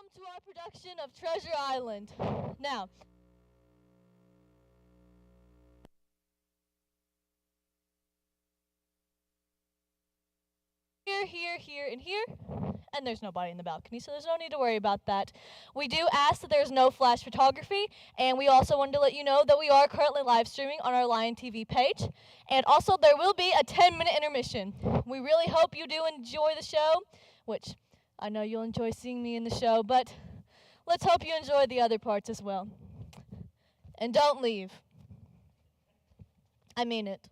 welcome to our production of Treasure Island. Now, here, and here, and there's nobody in the balcony, so there's no need to worry about that. We do ask that there's no flash photography, and we also wanted to let you know that we are currently live streaming on our Lion TV page, and also there will be a 10-minute intermission. We really hope you do enjoy the show, which I know you'll enjoy seeing me in the show, but let's hope you enjoy the other parts as well. And don't leave. I mean it.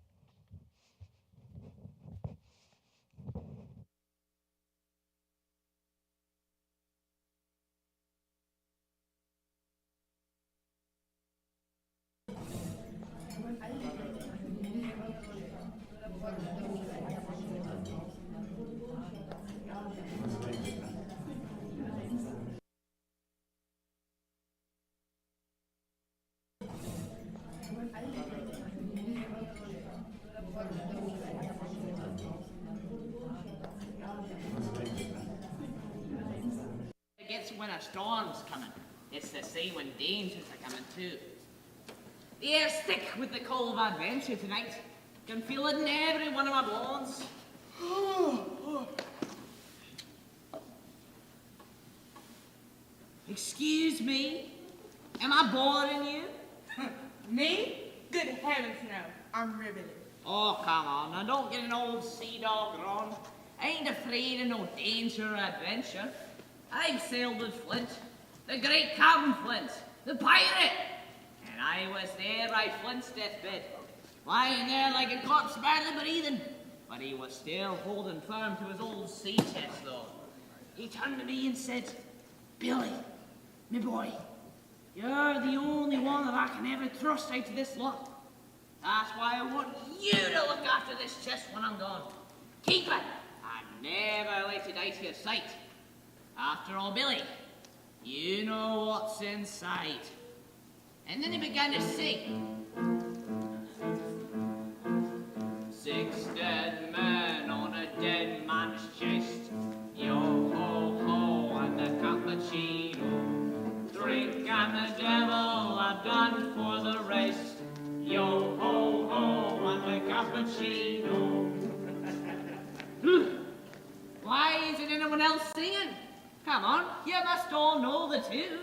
It gets when a storm's coming. It's the same when dangers are coming too. The air's thick with the call of adventure tonight. Can feel it in every one of my bones. Excuse me, am I boring you? Me? Good heavens, no. I'm riveted. Oh, come on, now don't get an old sea dog wrong. I ain't afraid of no danger or adventure. I've sailed with Flint, the great Captain Flint, the pirate. And I was there by Flint's deathbed, lying there like a corpse barely breathing. But he was still holding firm to his old sea chest, though. He turned to me and said, "Billy, me boy, you're the only one that I can ever trust out of this lot. That's why I want you to look after this chest when I'm gone. Keep it, and never let it out of your sight. After all, Billy, you know what's inside." And then he began to sing. 6 dead men on a dead man's chest. Yo ho ho and the cappuccino. Drink and the devil are done for the rest. Yo ho ho and the cappuccino. Why isn't anyone else singing? Come on, you must all know the tune.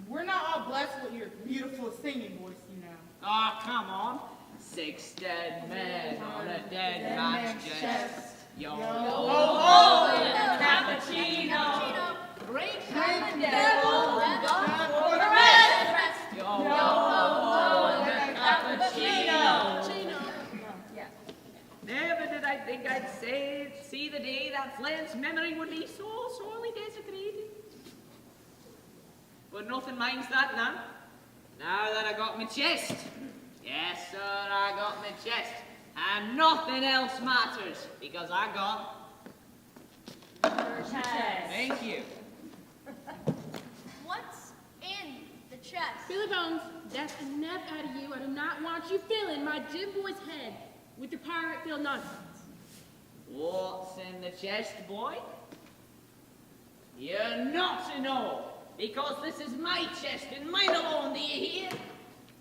We're not all blessed with your beautiful singing voice, you know. Oh, come on. 6 dead men on a dead man's chest. Yo ho ho and the cappuccino. Drink and the devil and done for the rest. Yo ho ho and the cappuccino. Never did I think I'd see the day that Flint's memory would be so sorely desecrated. But nothing minds that now. Now that I got my chest. Yes, sir, I got my chest. And nothing else matters, because I got Your chest. Thank you. What's in the chest? Billy Bones, that's enough out of you. I do not want you filling my gym boy's head with your pirate-filled nonsense. What's in the chest, boy? You're not to know, because this is my chest and mine alone, do you hear?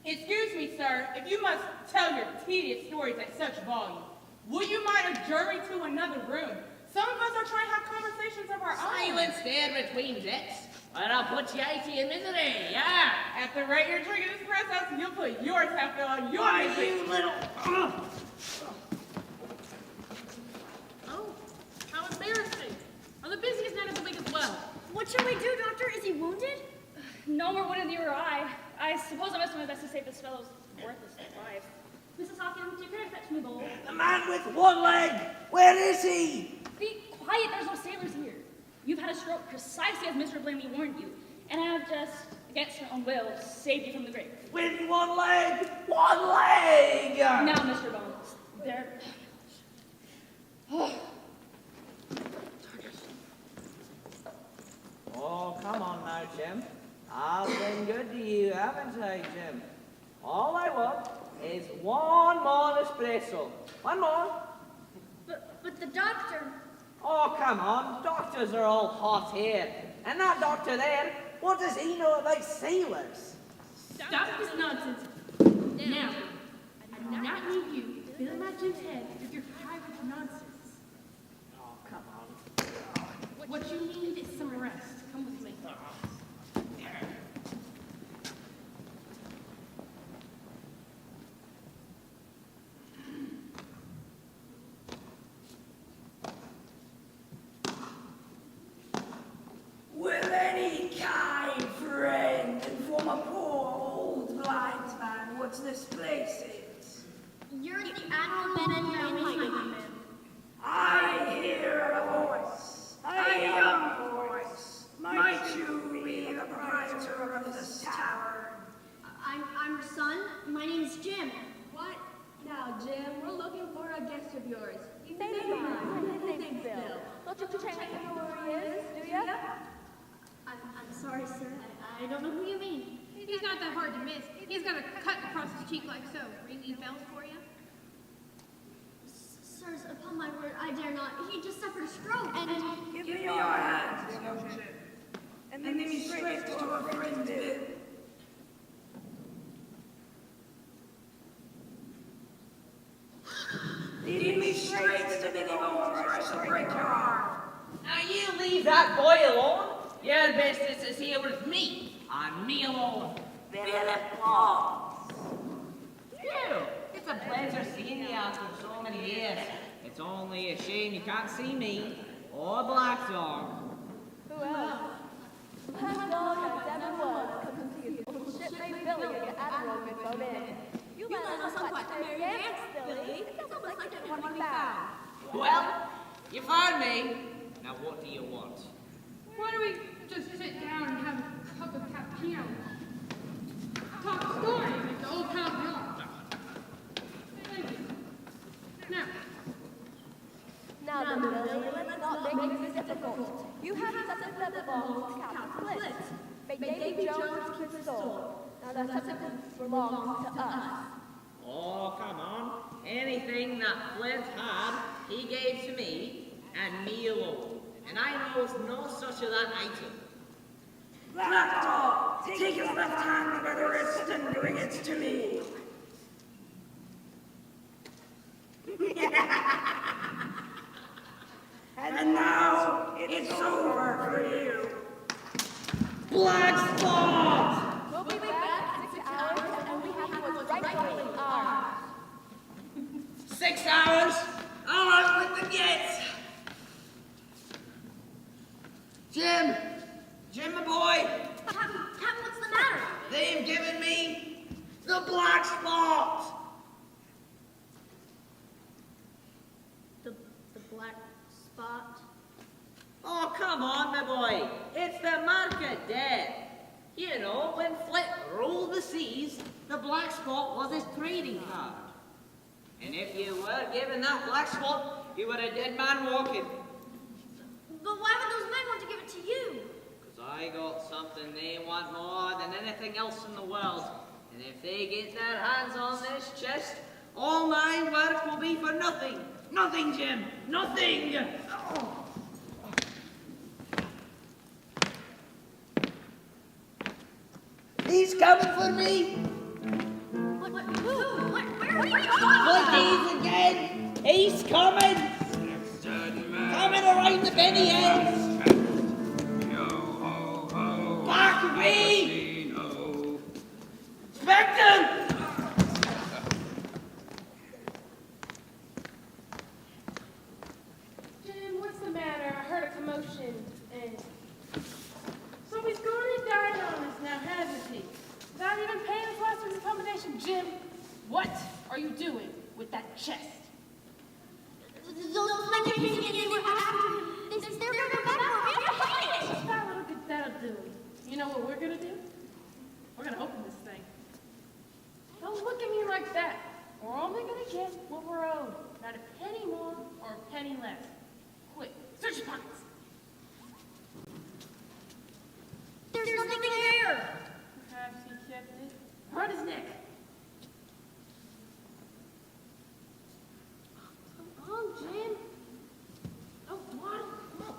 Excuse me, sir, if you must tell your tedious stories at such volume, will you mind adjourning to another room? Some of us are trying to have conversations of our own. Silence there between debts, or I'll put you out of your misery, yeah? At the rate you're drinking espressos, you'll put your taffy on your Why, misery. you little... Oh, how embarrassing. I'm the busiest night of the week as well. What should we do, Doctor? Is he wounded? No more wounded than you or I. I suppose I must do my best to save this fellow's worthless life. Mrs. Hawkins, you can fetch me bowl. The man with one leg! Where is he? Be quiet, there's no sailors here. You've had a stroke precisely as Mr. Blaney warned you, and I have just, against your own will, saved you from the grave. With one leg! One leg! Now, Mr. Bones, there... Oh, come on now, Jim. I've been good to you, haven't I, Jim? All I want is one more espresso. One more. But the doctor... Oh, come on. Doctors are all hot here. And that doctor there, what does he know about sailors? Stop this nonsense. Now, I do not need you filling my Jim's head with your private nonsense. Oh, come on. What you need is some rest. Come with me. Will any kind friend inform a poor old blind man what this place is? You're the Admiral Ben Gunn. I hear a voice, a young voice. Might you be the proprietor of this tavern? I'm her son. My name's Jim. What? Now, Jim, we're looking for a guest of yours. You Name may him. His name's Bill. Don't you pretend like you know who he is, do ya? I'm sorry, sir. I don't know who you mean. He's not that hard to miss. He's got a cut across his cheek like so. Ringing bells for you? Sirs, upon my word, I dare not. He just suffered a stroke. And Give me your hand, young Jim, and lead me straight to our friend Bill. Lead me straight to Billy Bones, or I shall break your arm. Now you leave that boy alone. Your business is here with me, and me alone. Billy Bones. Phew, it's a pleasure seeing you after so many years. It's only a shame you can't see me, or Black Dog. Who else? Black Dog as ever was, come to see his old shipmate Billy and your Admiral been thrown in. You let us unquite the merry dance, Billy. It doesn't look like it want to be found. Well, you found me. Now what do you want? Why don't we just sit down and have a cup of cappuccino? Talk stories like the old town yard. Thank you. Now, Now then, Billy, let's not make this difficult. You have something that belongs to Captain Flint. Make Davy Jones keep his soul. Now that's something that belongs to us. Oh, come on. Anything that Flint had, he gave to me, and me alone. And I knows no such of that item. Black Dog, take his left hand by the wrist and bring it to me. And now it's over for you. Black Spot! We'll be back in 6 hours and we have what's rightfully ours. 6 hours? All right with the gets. Jim! Jim, my boy! Captain, what's the matter? They've given me the black spot! The black spot? Oh, come on, my boy. It's the mark of death. You know, when Flint ruled the seas, the black spot was his trading card. And if you were given that black spot, you were a dead man walking. But why would those men want to give it to you? Because I got something they want more than anything else in the world. And if they get their hands on this chest, all my work will be for nothing. Nothing, Jim. Nothing. Oh. He's coming for me. Who? Where are you going? Flint again. He's coming. Coming around the Benny ends. Back me! Spectre! Jim, what's the matter? I heard a commotion, and somebody's going to die on us now, hasn't he? Without even paying us last week's accommodation. Jim, what are you doing with that chest? Those men you were after him. They're going to come back for me. We have to find it. That'll do. You know what we're going to do? We're going to open this thing. Don't look at me like that. We're only going to get what we're owed. Not a penny more or a penny less. Quick, search your pockets. There's nothing there. Perhaps he kept it around his neck. Come on, Jim. Oh, what? Come on.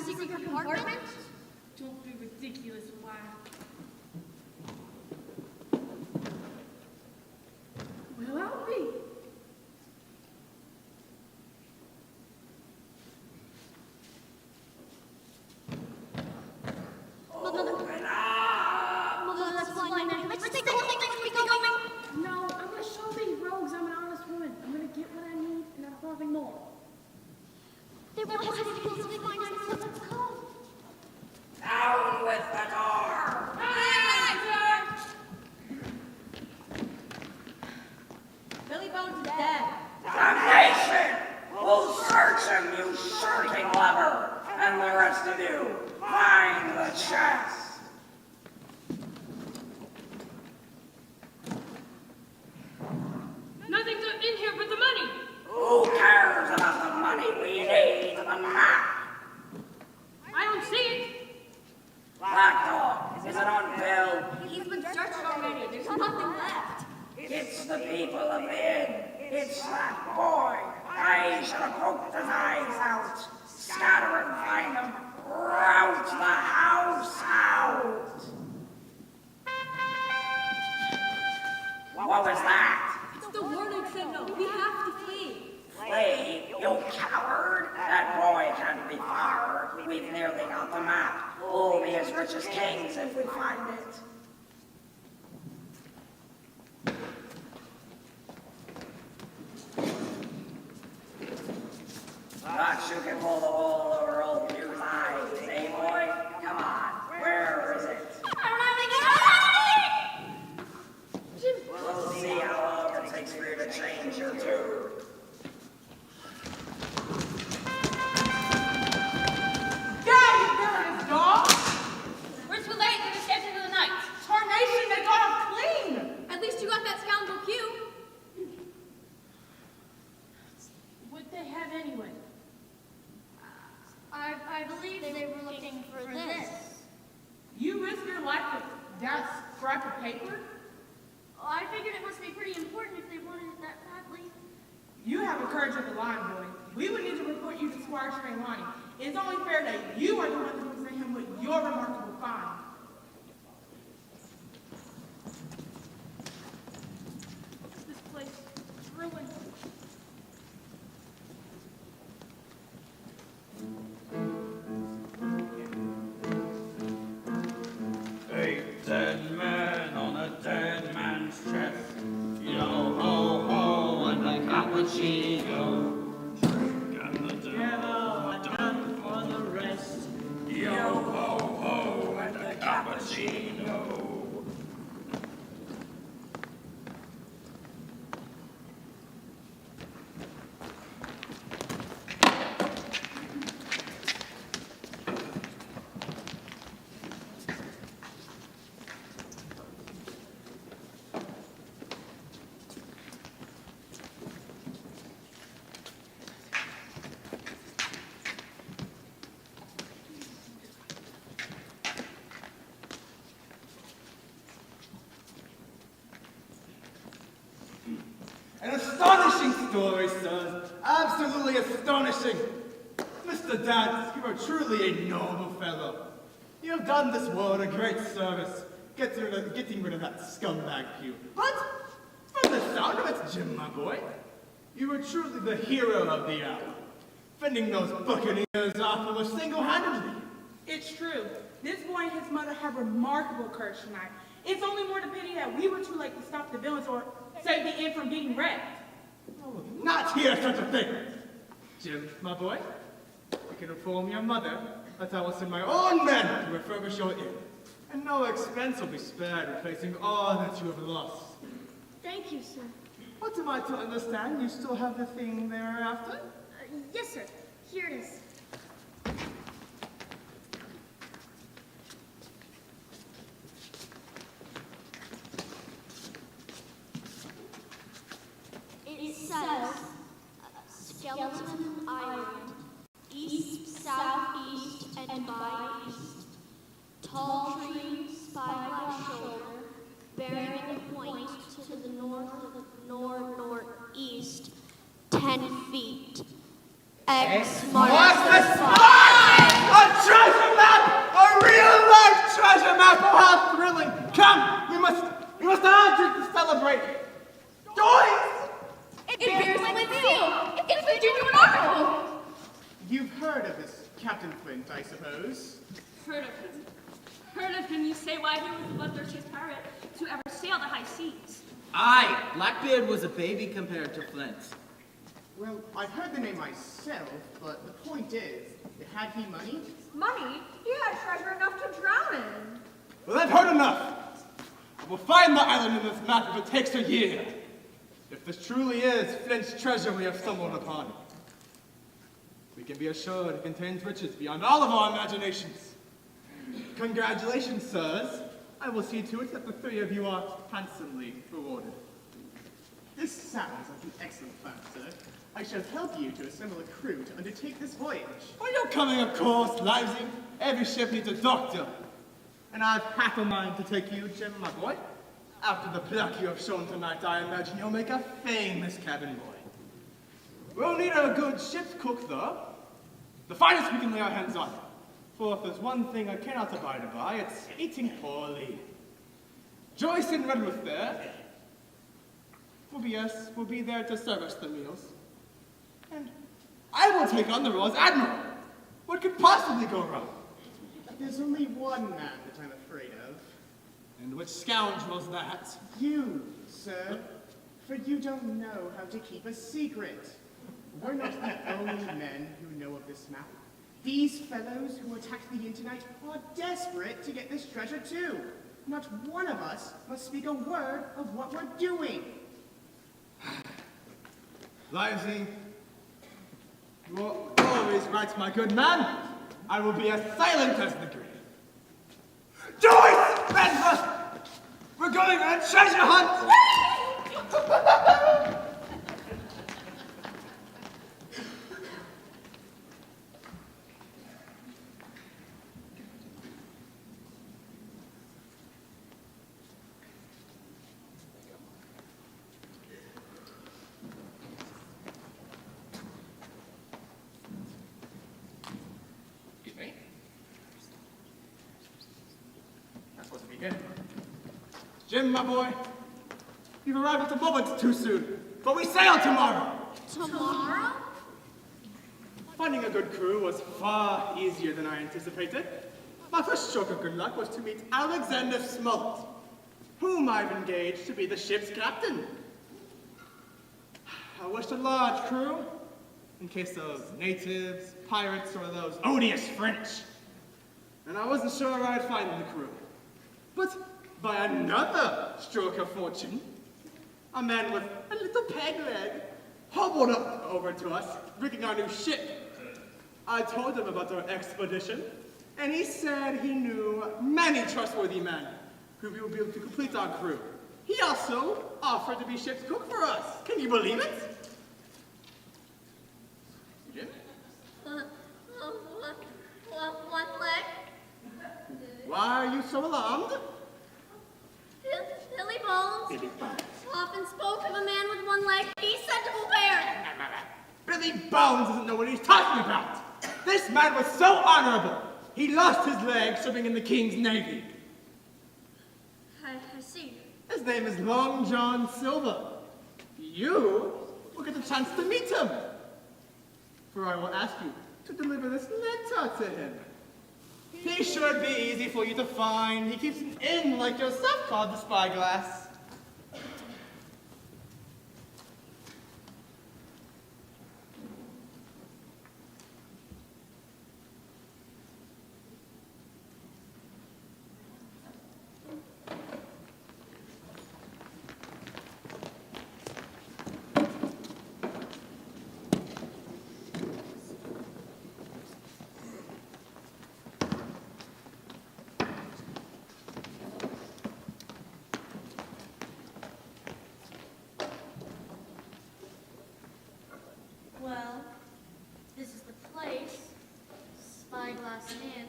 secret compartment? Don't be ridiculous, Why? Well, I'll be. Mother, that's flying man. Let's take the whole thing. Let's be going. No, I'm gonna show these rogues I'm an honest woman. I'm gonna get what I need and not nothing more. They won't hesitate until they find out what it's called. Down with the door! Billy Bones is dead. Damnation! We'll search him, you shirking lover! And the rest of you, find the chest! Nothing's in here but the money. Who cares about the money? We need the map! I don't see it. Black Dog, is it on Bill? He's been searched already. There's nothing left. It's the people of the inn. It's that boy. I should have poked his eyes out. Scatter and find him. Rout the house out. What was that? It's the warning signal. We have to flee. Flee, you coward. That boy can't be far. We've nearly got the map. We'll be as rich as kings if we find it. Thought you could pull the wool over old Pew's eyes, eh, boy? Come on, where is it? We'll see how long it takes for you to change your tune. Daddy, there it is, dog. We're too late. They're escaped into the night. Tarnation, they got off clean. At least you got that scoundrel Q. What'd they have anyway? I believe they were looking for this. You risk your life for that scrap of paper? Oh, I figured it must be pretty important if they wanted it that badly. You have the courage of the lion, boy. We would need to report you to Squire Trelawney. It's only fair that you are the one to present him with your remarkable find. This place is ruined. A dead man on a dead man's chest. Yo ho ho and a cappuccino. Drink and the devil a done for the rest. Yo ho ho and a cappuccino. An astonishing story, sirs. Absolutely astonishing. Mr. Dance, you are truly a noble fellow. You have done this world a great service, getting rid of that scumbag Pew. But, from the sound of it, Jim, my boy, you were truly the hero of the hour, fending those buccaneers off almost single-handedly. It's true. This boy and his mother have remarkable courage tonight. It's only more to pity that we were too late to stop the villains or save the inn from getting wrecked. Oh, not hear such a thing. Jim, my boy, you can inform your mother that I will send my own men to refurbish your inn, and no expense will be spared replacing all that you have lost. Thank you, sir. What am I to understand? You still have the thing they were after? Yes, sir. Here it is. It says, Skeleton Island, east, southeast, and by east. Tall trees, spy by shoulder, bearing a point to the northeast, 10 feet. X marks the spot. treasure map! Oh, how thrilling! Come, we must all drink to celebrate. Joyce! It bears Flint's seal. It's the genuine article. You've heard of this Captain Flint, I suppose? Heard of him. Heard of him, you say, why he was the bloodthirstiest pirate to ever sail the high seas. Aye, Blackbeard was a baby compared to Flint. Well, I've heard the name myself, but the point is, had he money? Money? He had treasure enough to drown in. Well, I've heard enough. I will find the island in this map if it takes a year. If this truly is Flint's treasure we have stumbled upon, we can be assured it contains riches beyond all of our imaginations. Congratulations, sirs. I will see to it that the three of you are handsomely rewarded. This sounds like an excellent plan, sir. I shall help you to assemble a crew to undertake this voyage. Well, you're coming, of course, Livesey. Every ship needs a doctor. And I've half a mind to take you, Jim, my boy. After the pluck you have shown tonight, I imagine you'll make a famous cabin boy. We'll need a good ship's cook, though. The finest we can lay our hands on. For if there's one thing I cannot abide by, it's eating poorly. Joyce and Redworth there will be there to serve us the meals. And I will take on the role as Admiral. What could possibly go wrong? There's only one man that I'm afraid of. And which scoundrel's that? You, sir. For you don't know how to keep a secret. We're not the only men who know of this map. These fellows who attacked the inn tonight are desperate to get this treasure too. Not one of us must speak a word of what we're doing. Livesey, you are always right, my good man. I will be as silent as the grave. Joyce! Redworth! We're going on a treasure hunt! Jim, my boy, you've arrived at the moment too soon, but we sail tomorrow. Tomorrow? Finding a good crew was far easier than I anticipated. My first stroke of good luck was to meet Alexander Smollett, whom I've engaged to be the ship's captain. I wished a large crew, in case of natives, pirates, or those odious French. And I wasn't sure where I'd find the crew. But by another stroke of fortune, a man with a little peg leg hobbled up over to us, rigging our new ship. I told him about our expedition, and he said he knew many trustworthy men who would be able to complete our crew. He also offered to be ship's cook for us. Can you believe it? Jim? One leg? Why are you so alarmed? Billy Bones often spoke of a man with one leg. He said to bear. Billy Bones doesn't know what he's talking about. This man was so honorable. He lost his leg serving in the King's Navy. I see. His name is Long John Silver. You will get the chance to meet him. For I will ask you to deliver this letter to him. He should be easy for you to find. He keeps an inn like yourself called the Spyglass. Well, this is the place. Spyglass Inn.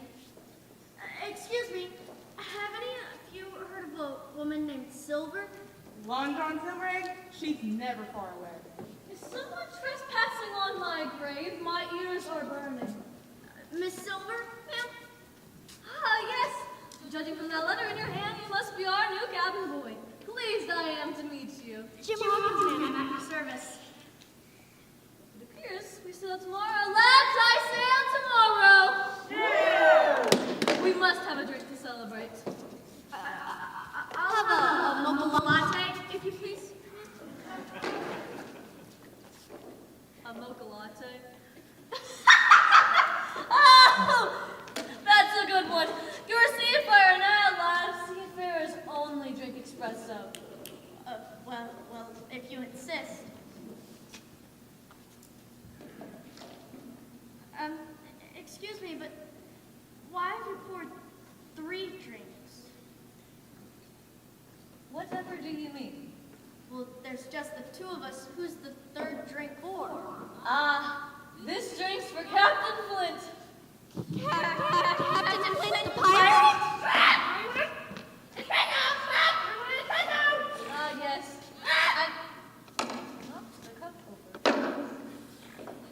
Excuse me. Have any of you heard of a woman named Silver? Long John Silveregg, she's never far away. Is someone trespassing on my grave? My ears are burning. Miss Silver, ma'am? Ah, yes. Judging from that letter in your hand, you must be our new cabin boy. Pleased I am to meet you. Jim Hawkins, ma'am, I'm at your service. It appears we sail tomorrow. Lads, I sail tomorrow! We must have a drink to celebrate. I'll have a mocha latte, if you please. A mocha latte? Oh! That's a good one. You're a seafarer now, lads. Seafarers only drink espresso. Well, if you insist. Excuse me, but why have you poured 3 drinks? Whatever do you mean? Well, there's just the 2 of us. Who's the 3rd drink for? This drink's for Captain Flint. Captain Flint, the pirate? Yes.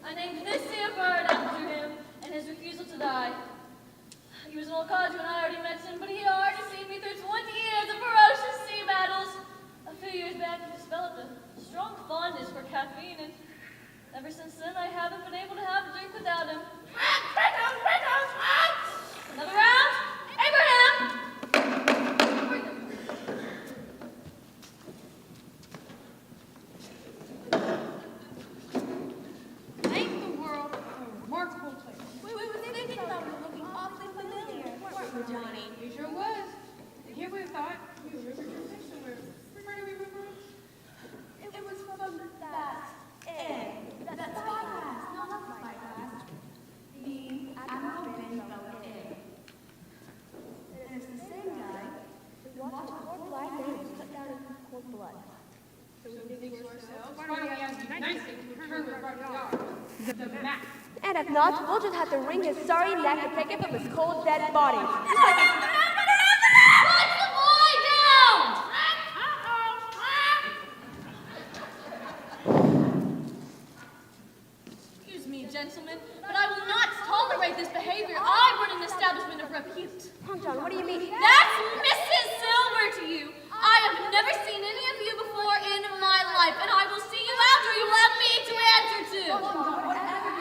I named this here bird after him and his refusal to die. He was an old codger when I already mentioned, but he had already seen me through 20 years of ferocious sea battles. A few years back, he just developed a strong fondness for caffeine, and ever since then, I haven't been able to have a drink without him. Another round? Abraham! Thank the world for a remarkable place. We were thinking about it looking awfully familiar, weren't we, Johnny? We sure was. Here we thought we were somewhere. Where did we move from? It was from that egg. That spyglass. No, not the spyglass. The Admiral Ben Gunn egg. There's the same guy who watched a poor black man cut down in cold blood. So we think to ourselves, why don't we ask you nicely to return with what we are? The map. And if not, we'll just have to wring his sorry neck and pick it from his cold, dead body. Just like Put the boy down! Excuse me, gentlemen, but I will not tolerate this behavior. I run an establishment of repute. John, what do you mean? That's Mrs. Silver to you. I have never seen any of you before in my life, and I will see you after you have me to answer to.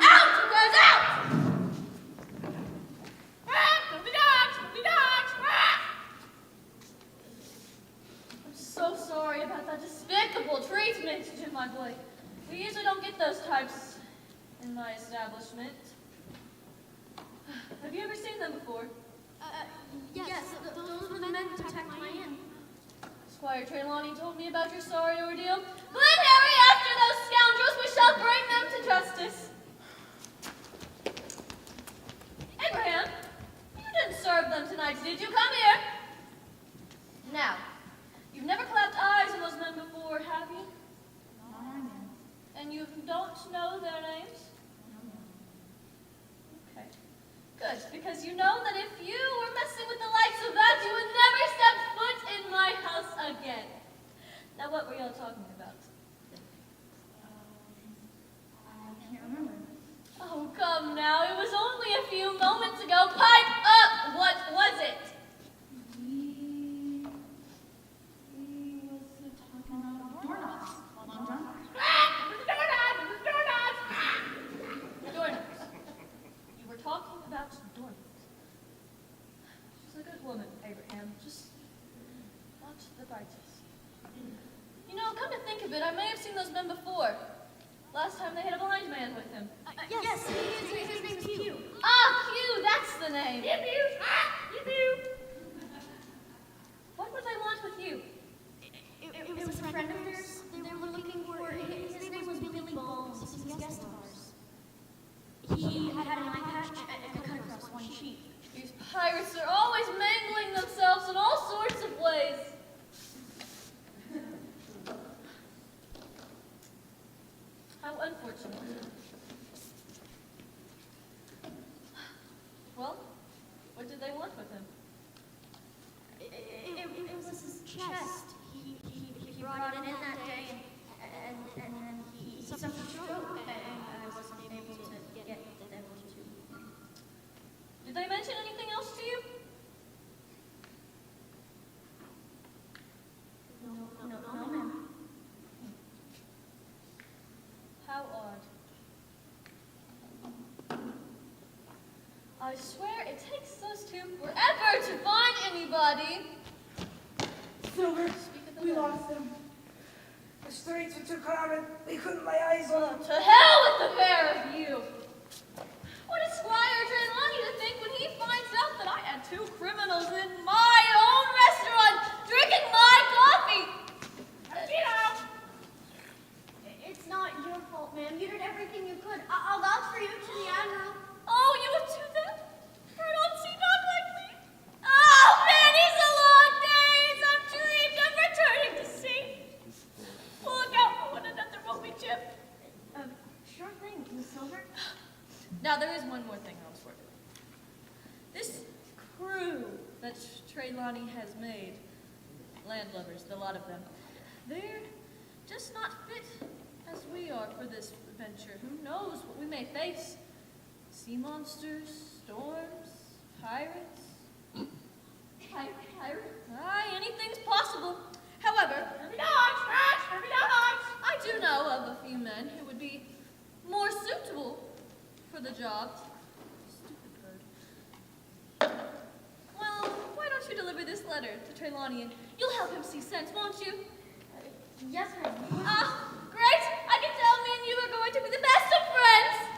Out! You guys out! I'm so sorry about that despicable treatment, Jim, my boy. We usually don't get those types in my establishment. Have you ever seen them before? Yes, those were the men to protect my inn. Squire Trelawney told me about your sorry ordeal. But Harry, after those scoundrels, we shall bring them to justice. Abraham, you didn't serve them tonight, did you? Come here. Now, you've never clapped eyes on those men before, have you? And you don't know their names? Okay. Good, because you know that if you were messing with the likes of that, you would never step foot in my house again. Now, what were y'all talking about? I can't remember. Oh, come now. It was only a few moments ago. Pipe up! What was it? We was talking about doorknobs. Long John? Doorknobs. You were talking about doorknobs. She's a good woman, Abraham. Just not the brightest. You know, come to think of it, I may have seen those men before. Last time they had a blind man with him. Yes, his name is Hugh. Hugh, that's the name. What would they want with you? It was a friend of theirs. They were looking for. His name was Billy Bones. He was a guest of ours. He had an eye patch and cut across one cheek. These pirates are always mangling themselves in all sorts of ways. How unfortunate. Well, what did they want with him? It was his chest. He brought it in that day, and then he suffered a stroke, and I wasn't able to get them to. Did they mention anything else to you? I swear it takes those two forever to find anybody. Silver, Speak of the we devil. lost them. The streets were too crowded. We couldn't lay eyes on them. To hell with the pair of you! What is Squire Trelawney to think when he finds out that I had two criminals in my own restaurant drinking my coffee? It's not your fault, ma'am. You did everything you could. I'll vouch for you to the Admiral. Oh, you would do that? For an old sea dog like me? Oh, many's the long days I've dreamed of returning to sea. We'll look out for one another, won't we, Jim? Sure thing, Miss Silver. Now, there is one more thing I was working on. This crew that Trelawney has made, landlubbers, the lot of them, they're just not fit as we are for this adventure. Who knows what we may face? Sea monsters, storms, pirates. Pirates? Aye, anything's possible. However, I do know of a few men who would be more suitable for the job. Stupid bird. Well, why don't you deliver this letter to Trelawney and you'll help him see sense, won't you? Yes, ma'am. Ah, great! I can tell me and you are going to be the best of friends!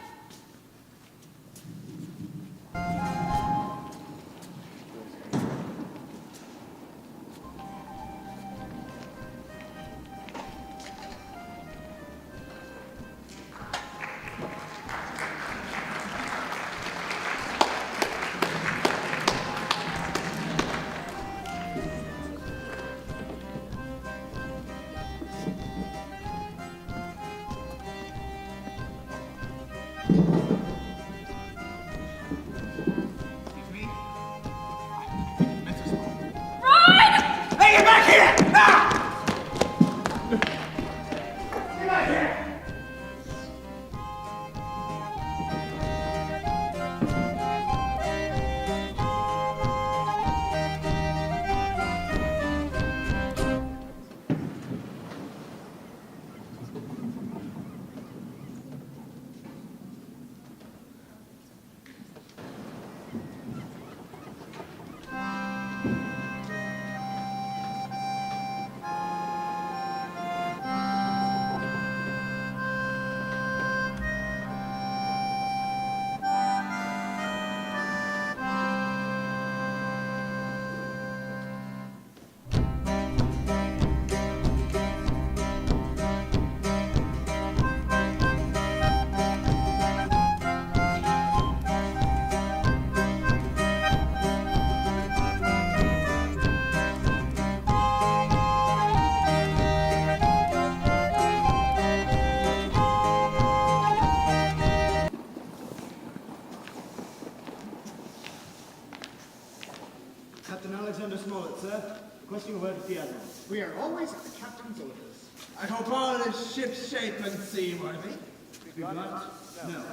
Captain Alexander Smollett, sir. Requesting a word with the Admiral. We are always at the captain's orders. I hope all is shipshape and seaworthy. Be blunt? No.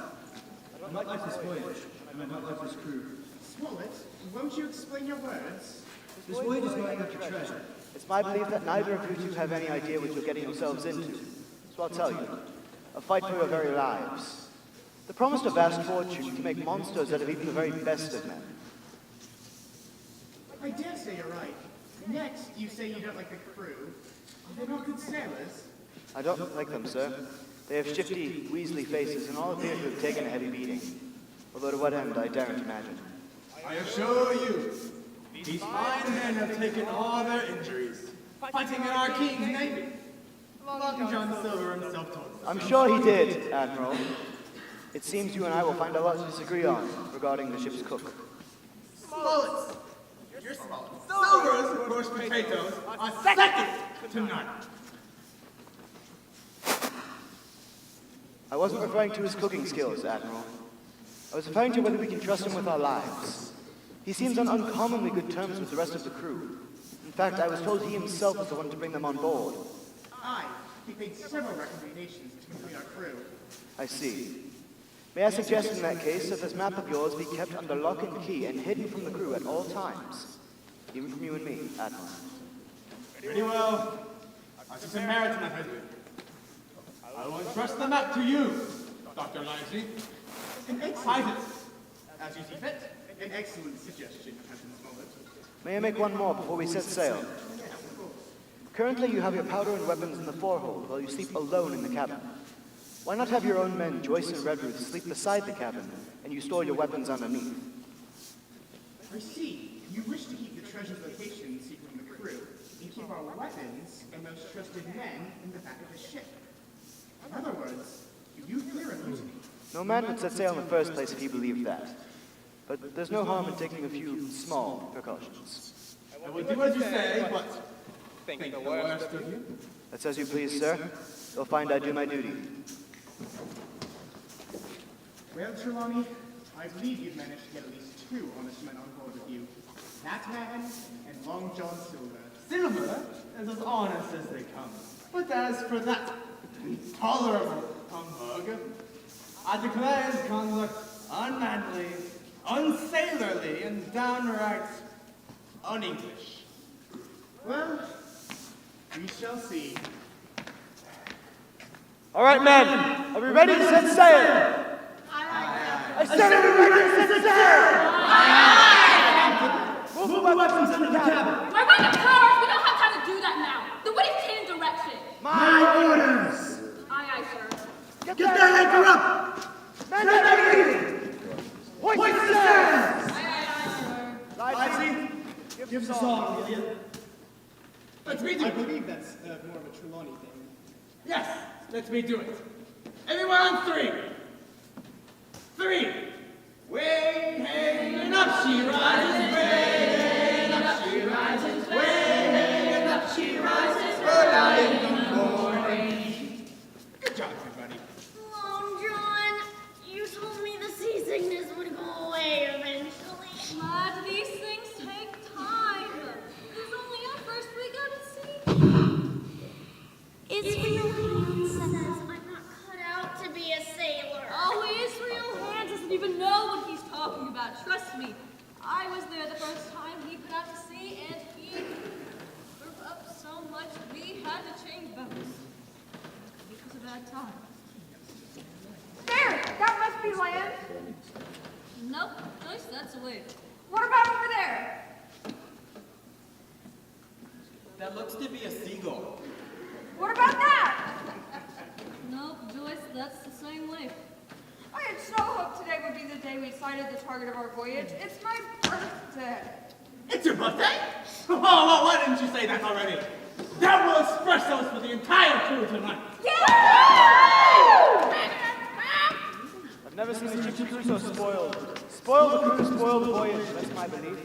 I not like this voyage, and I not like this crew. Smollett, won't you explain your words? This voyage is going after treasure. It's my belief that neither of you two have any idea what you're getting yourselves into. So I'll tell you. A fight for your very lives. The promised a vast fortune to make monsters out of even the very best of men. I dare say you're right. Next, you say you don't like the crew. Are they not good sailors? I don't like them, sir. They have shifty, weaselly faces and all appear to have taken a heavy beating. Although to what end, I daren't imagine. I assure you, these fine men have taken all their injuries, fighting in our King's Navy. Long John Silver himself told us. I'm sure he did, Admiral. It seems you and I will find a lot to disagree on regarding the ship's cook. Smollett! You're Smollett. Silver's roast potatoes are second to none. I wasn't referring to his cooking skills, Admiral. I was referring to whether we can trust him with our lives. He seems on uncommonly good terms with the rest of the crew. In fact, I was told he himself was the one to bring them on board. Aye, he made several recommendations to between our crew. I see. May I suggest in that case that this map of yours be kept under lock and key and hidden from the crew at all times? Even from you and me, Admiral. Very well. I took some merit in that visit. I will entrust the map to you, Dr. Livesey. An Hide it, As you see fit. An excellent suggestion, Captain Smollett. May I make one more before we set sail? Currently, you have your powder and weapons in the forehold while you sleep alone in the cabin. Why not have your own men, Joyce and Redruth, sleep beside the cabin, and you store your weapons underneath? I see. You wish to keep the treasure's location secret from the crew, and keep our weapons and most trusted men in the back of the ship. In other words, you fear a mutiny. No man would set sail in the first place if he believed that. But there's no harm in taking a few small precautions. I will do as you say, but think the worst of you. That's as you please, sir. You'll find I do my duty. Well, Trelawney, I believe you've managed to get at least 2 honest men on board with you. That man and Long John Silver. Silver is as honest as they come. But as for that intolerable humbug, I declare his conduct unmanly, unsailorly, and downright un-English. Well, we shall see. All right, men. Are we ready to set sail? I said, are we ready to set sail? Move the weapons into the cabin. My weapon powers! We don't have time to do that now. The wind is in direction. My orders. Aye, sir. Get that anchor up. Men ready! Hoist the sails. Aye, sir. Livesey, give us all, will you? Let's redo I it. believe that's more of a Trelawney thing. Yes, let me do it. Everyone on 3. 3. Way, hey, and up she rises. Way, and up she rises. Way, hey, and up she rises. Early in the morning. Good job, everybody. Long John, you told me the seasickness would go away eventually. Lad, these things take time. It's only our first week out at sea. It's real hand says I'm not cut out to be a sailor. Oh, his real hand doesn't even know what he's talking about. Trust me. I was there the first time he put out to sea, and he grew up so much we had to change boats. Because of that time. There! That must be land. Nope, Joyce, that's a wave. What about over there? That looks to be a seagull. What about that? Nope, Joyce, that's the same wave. I had so hoped today would be the day we sighted the target of our voyage. It's my birthday. It's your birthday? Oh, why didn't you say that already? That will espressos for the entire crew tonight. I've never seen a ship's crew so spoiled. Spoil the crew, spoil the voyage. That's my belief.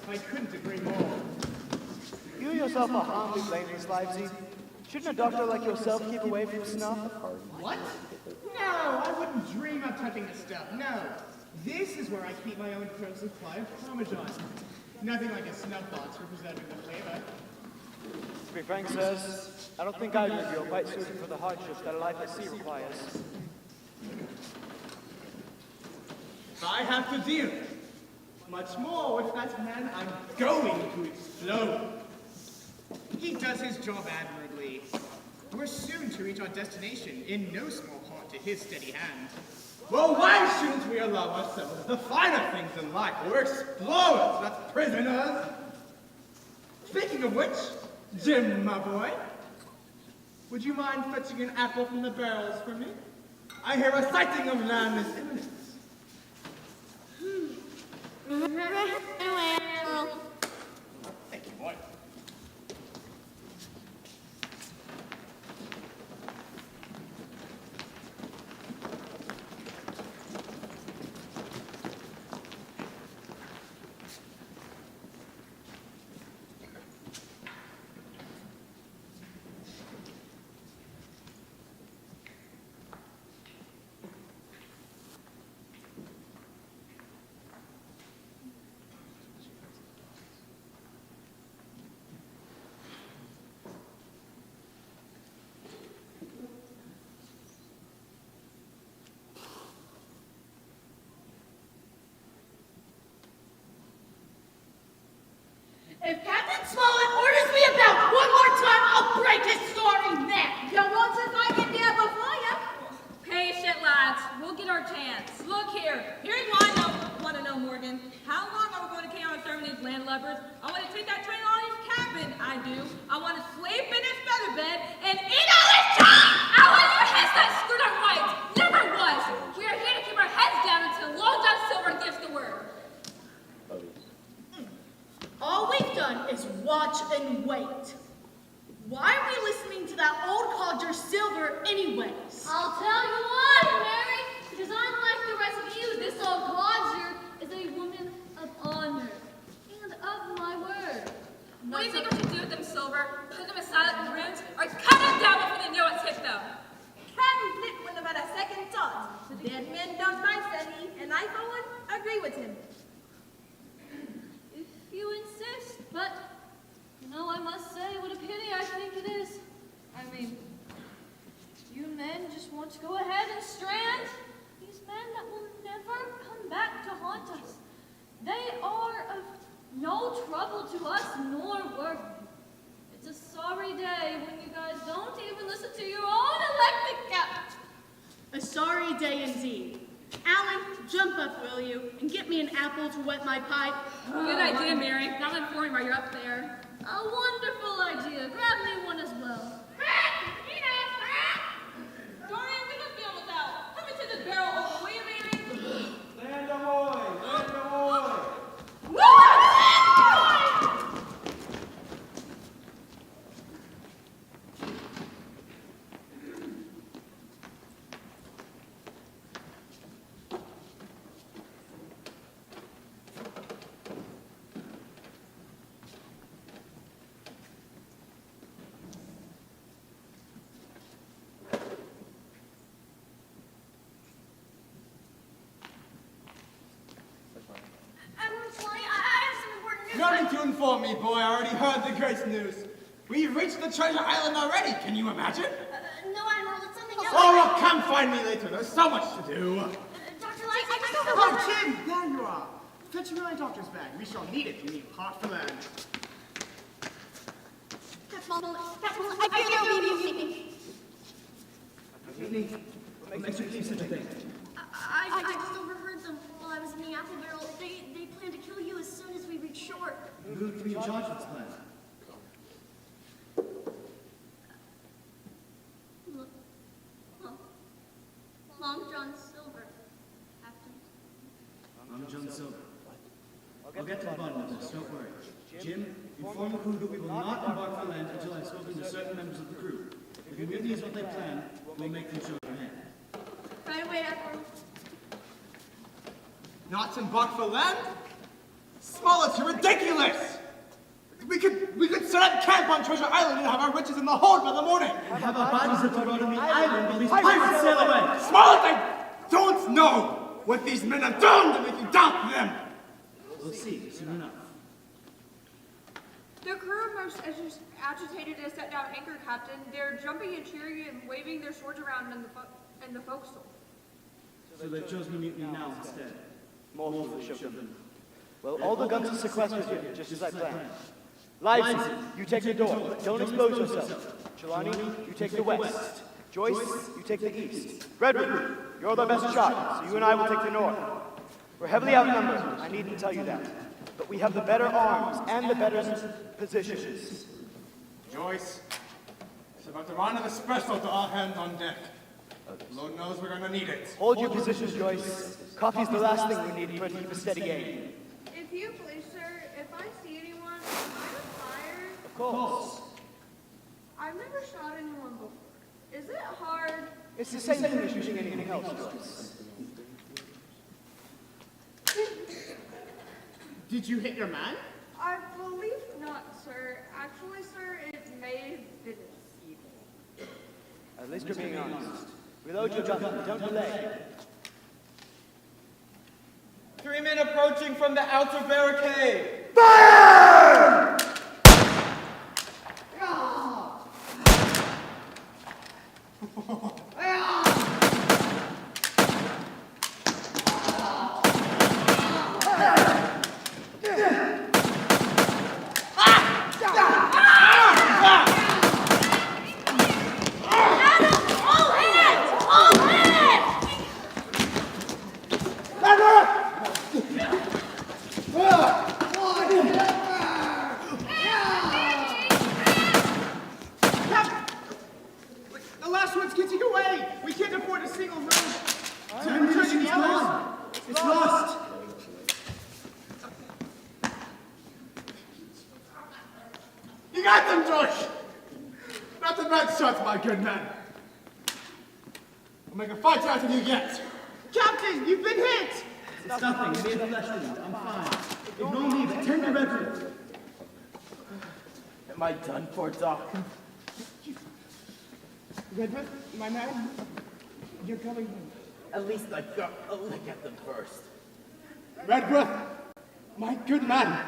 I couldn't agree more. You yourself are harmfully blameless, Livesey. Shouldn't a doctor like yourself keep away from snuff? What? No, I wouldn't dream of touching the stuff. No. This is where I keep my own personal supply of Parmesan. Nothing like a snuff box for preserving the flavor. To be frank, sirs, I don't think either of you are quite suited for the hardships that a life at sea requires. I have to deal much more with that man I'm going to explode. He does his job admirably. We're soon to reach our destination, in no small part to his steady hand. Well, why shouldn't we allow ourselves the finer things in life? We're explorers, not prisoners. Speaking of which, Jim, my boy, would you mind fetching an apple from the barrels for me? I hear a sighting of land is imminent. Thank you, boy. Why are we listening to that old codger Silver anyways? I'll tell you why, Mary. Because unlike the rest of you, this old codger is a woman of honor and of my word. What do you think we should do with them, Silver? Put them aside in ruins, or cut them down before they know what's hit them? Captain Flint wouldn't have had a second thought. The dead man don't mind, said he, and I, for one, agree with him. If you insist, but no, I must say, what a pity I think it is. I mean, you men just want to go ahead and strand these men that will never come back to haunt us. They are of no trouble to us nor work. It's a sorry day when you guys don't even listen to your own elected captain. A sorry day indeed. Alan, jump up, will you, and get me an apple to wet my pipe. Good idea, Mary. Now I'm informing while you're up there. A wonderful idea. Grab me one as well. Dorian, we look deal with that. Come into this barrel over, will you, Mary? Land ahoy! Land ahoy! Nothing to inform me, boy. I already heard the great news. We've reached the treasure island already. Can you imagine? No, Admiral, it's something else. Oh, well, come find me later. There's so much to do. Dr. Light, I just Oh, Tim, there you are. Fetch me my doctor's bag. We shall need it when we depart for land. I can't believe you. Mutiny? What makes you believe such a thing? I just overheard them while I was in the apple barrel. They plan to kill you as soon as we reach shore. Who can be in charge of this plan? Long John Silver, Captain. I'm John Silver. I'll get to the bottom of this, don't worry. Jim, inform the crew that we will not embark for land until I've spoken to certain members of the crew. If the mutiny is what they plan, we'll make them show their hand. Right away, Admiral. Not embark for land? Smollett's ridiculous! We could set up camp on Treasure Island and have our riches in the hold by the morning. And have our bodies at the road on the island while these pirates sail away. Smollett, I don't know what these men have done to make you doubt them. We'll see soon enough. The crew are most agitated to set down anchor, Captain. They're jumping and cheering and waving their swords around in the forecastle. So they've chosen the mutiny now instead. More foolish of them. Well, all the guns are sequestered here, just as I planned. Livesey, you take the door, but don't expose yourself. Trelawney, you take the west. Joyce, you take the east. Redwood, you're the best shot, so you and I will take the north. We're heavily outnumbered, I needn't tell you that. But we have the better arms and the better positions. Joyce, it's about to run an espresso to all hands on deck. Lord knows we're gonna need it. Hold your positions, Joyce. Coffee's the last thing we need for keep a steady aim. If you please, sir, if I see anyone, am I fired? Of course. I've never shot anyone before. Is it hard? It's the same thing as shooting anything else, Joyce. Did you hit your man? I believe not, sir. Actually, sir, it may have been a seagull. At least you're being honest. Reload your gun, don't delay. 3 men approaching from the outer barricade. Fire! The last one's getting away. We can't afford a single room. Intermission's gone. It's lost. You got them, Josh! the mouth shut, my good man. I'll make a fight out of you yet. Captain, you've been hit! It's nothing. Me and the flesh wound. I'm fine. Ignore me, but tend to Redwood. Am I done for, Doc? Redwood, my man, you're going home. At least I got a lick at them first. Redworth, my good man,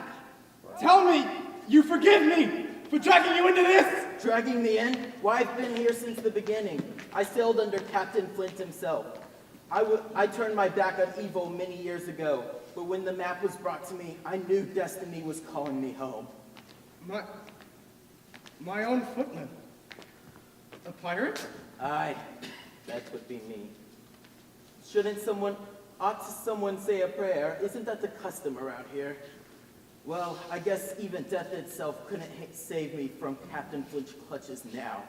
tell me you forgive me for dragging you into this! Dragging me in? Why, I've been here since the beginning. I sailed under Captain Flint himself. I turned my back on evil many years ago, but when the map was brought to me, I knew destiny was calling me home. My own footman? A pirate? Aye, that would be me. Ought someone say a prayer? Isn't that the custom around here? Well, I guess even death itself couldn't save me from Captain Flint's clutches now.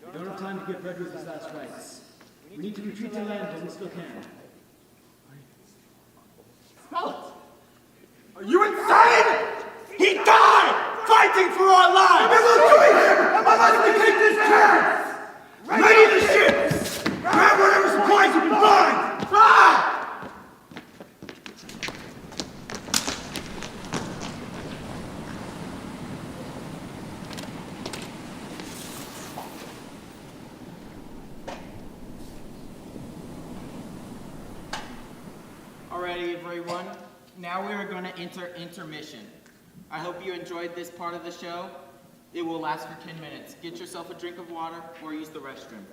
We don't have time to give Redwood his last rites. We need to retreat to land while we still can. Smell it! Are you insane? He died fighting for our lives! And we will join him! And we must take this chance! Ready the ships! Grab whatever supplies you can find! Ah! Alrighty, everyone. Now we are going to enter intermission. I hope you enjoyed this part of the show. It will last for 10 minutes. Get yourself a drink of water or use the restroom.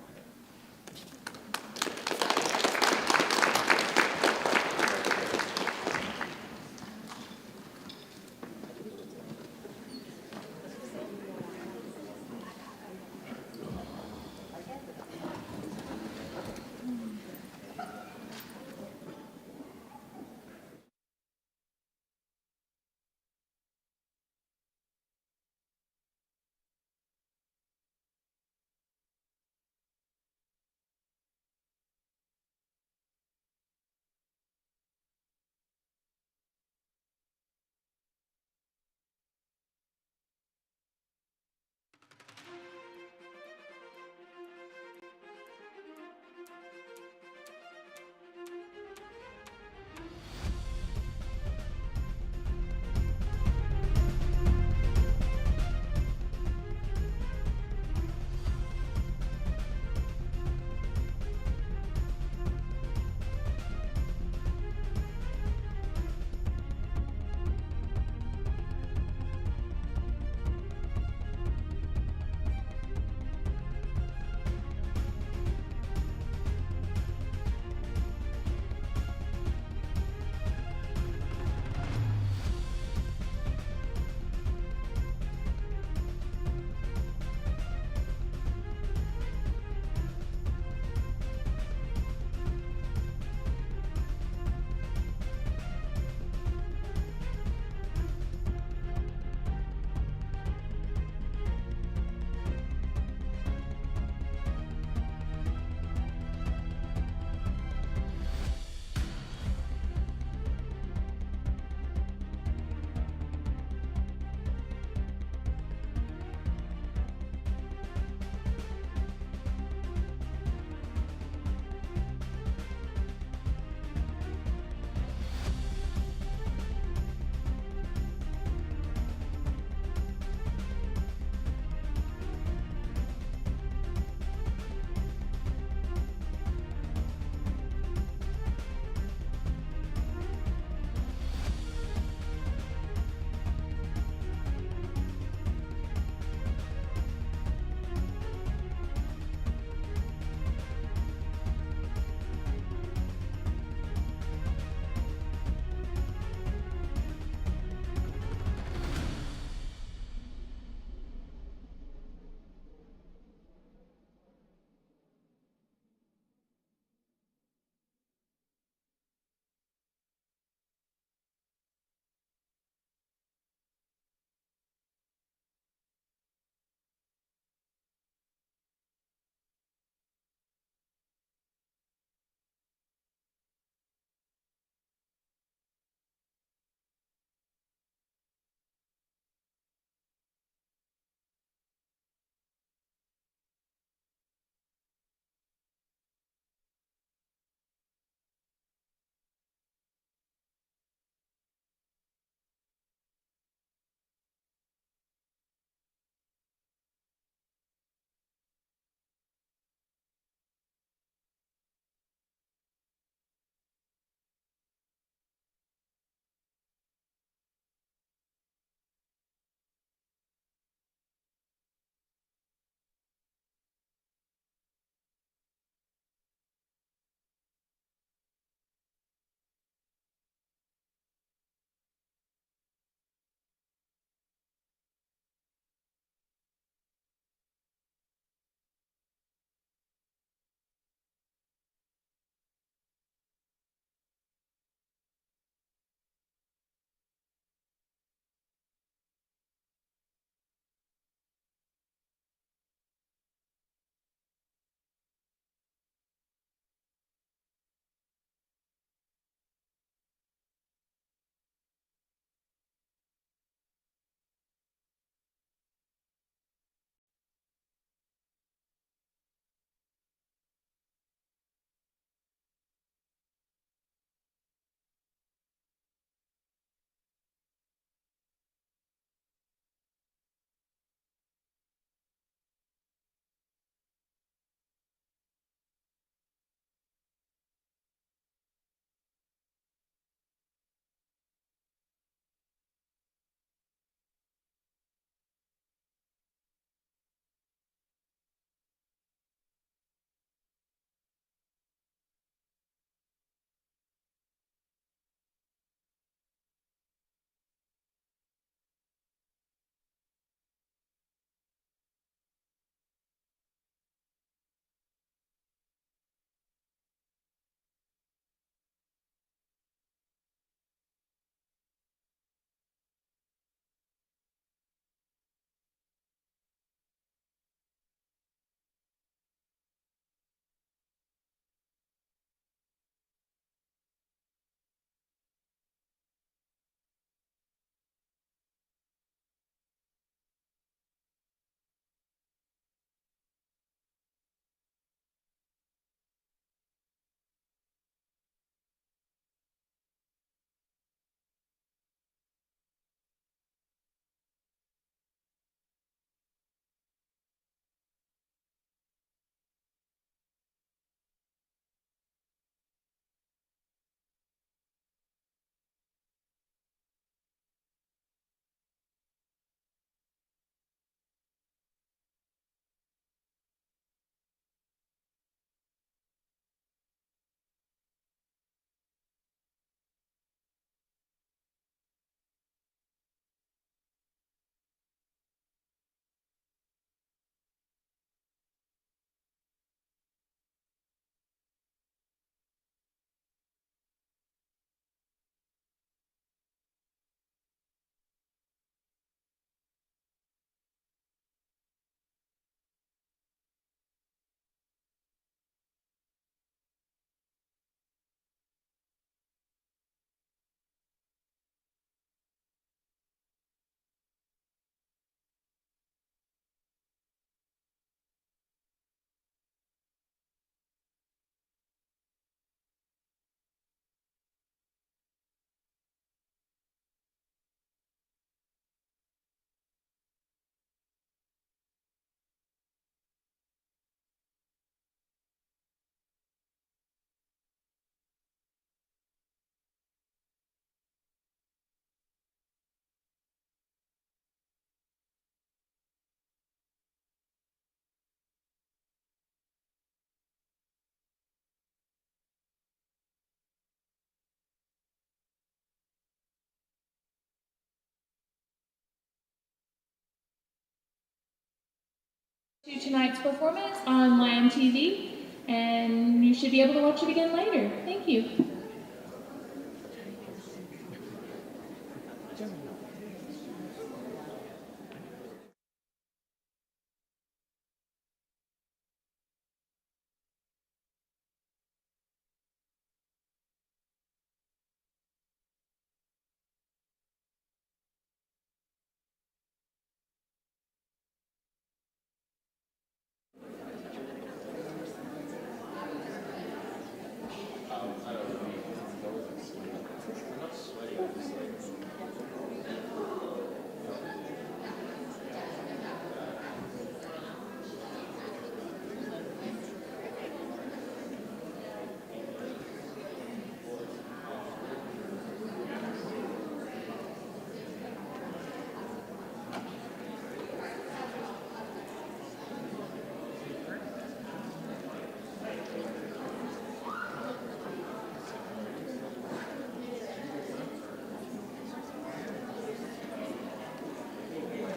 To tonight's performance on Lion TV, and you should be able to watch it again later. Thank you.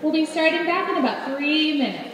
We'll be starting back in about 3 minutes.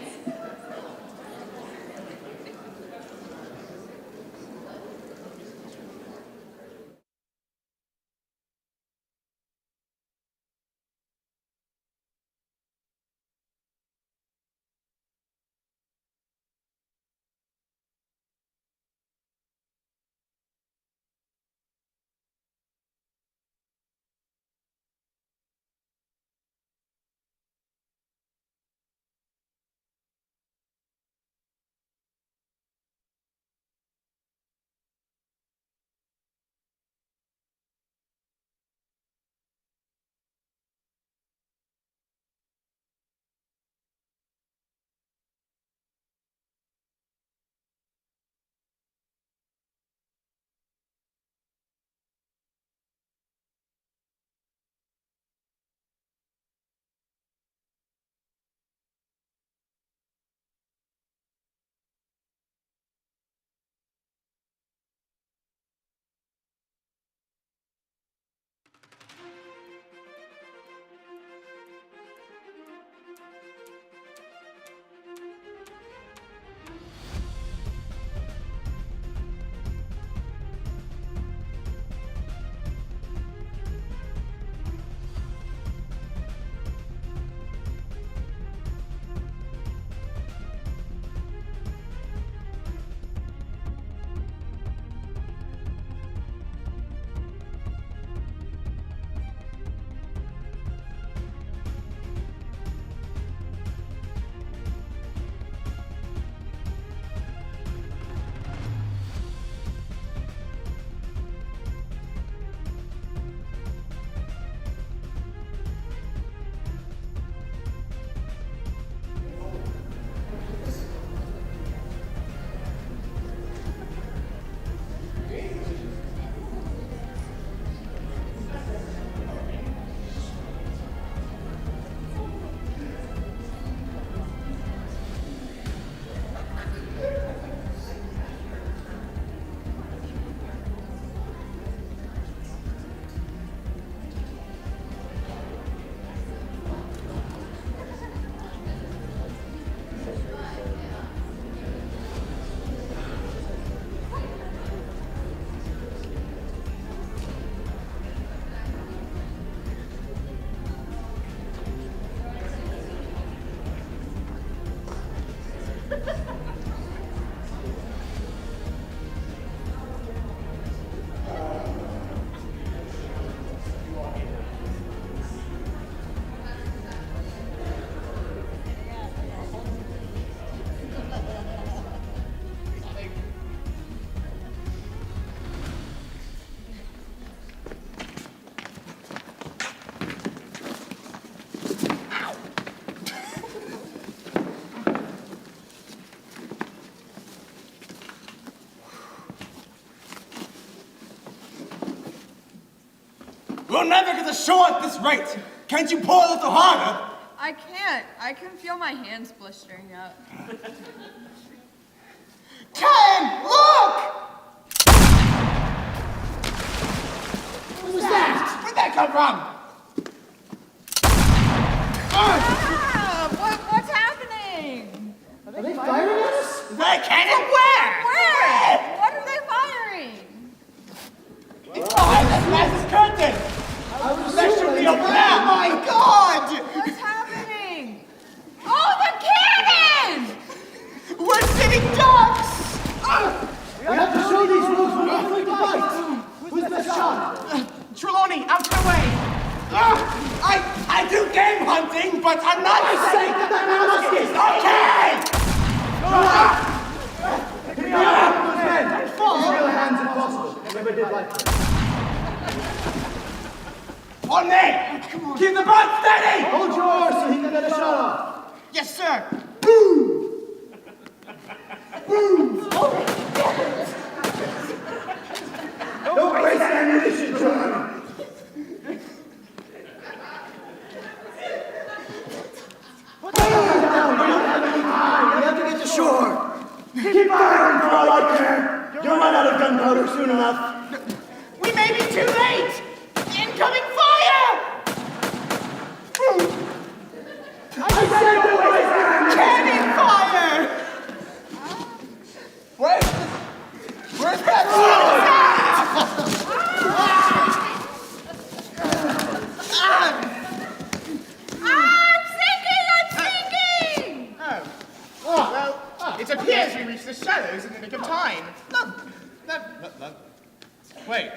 We'll never get the show at this rate. Can't you pull a little harder? I can't. I can feel my hands blistering up. Ken, look! What was that? Where'd that come from? What's happening? Are they Another cannon? Where? What are they firing? It's behind this massive curtain! That should be over there! Oh my god! What's happening? Oh, the cannon! We're sitting ducks! We have to show these rules when we're going to fight. Who's the shot? Trelawney, out your way! I do game hunting, but I'm not... I say that the muskets! Okay! Pick me up, men! Real hands impossible. Never did like this. On me! Keep the boat steady! Hold yours so he can get a shot off. Yes, sir! Boom! Don't waste ammunition, John! Put down! We don't have any time! We have to get to shore! Keep firing for all I care! You'll run out of gunpowder soon enough! We may be too late! Incoming fire! I said don't waste Cannon fire! Where's that? It appears we reached the shallows in the nick of time. Wait.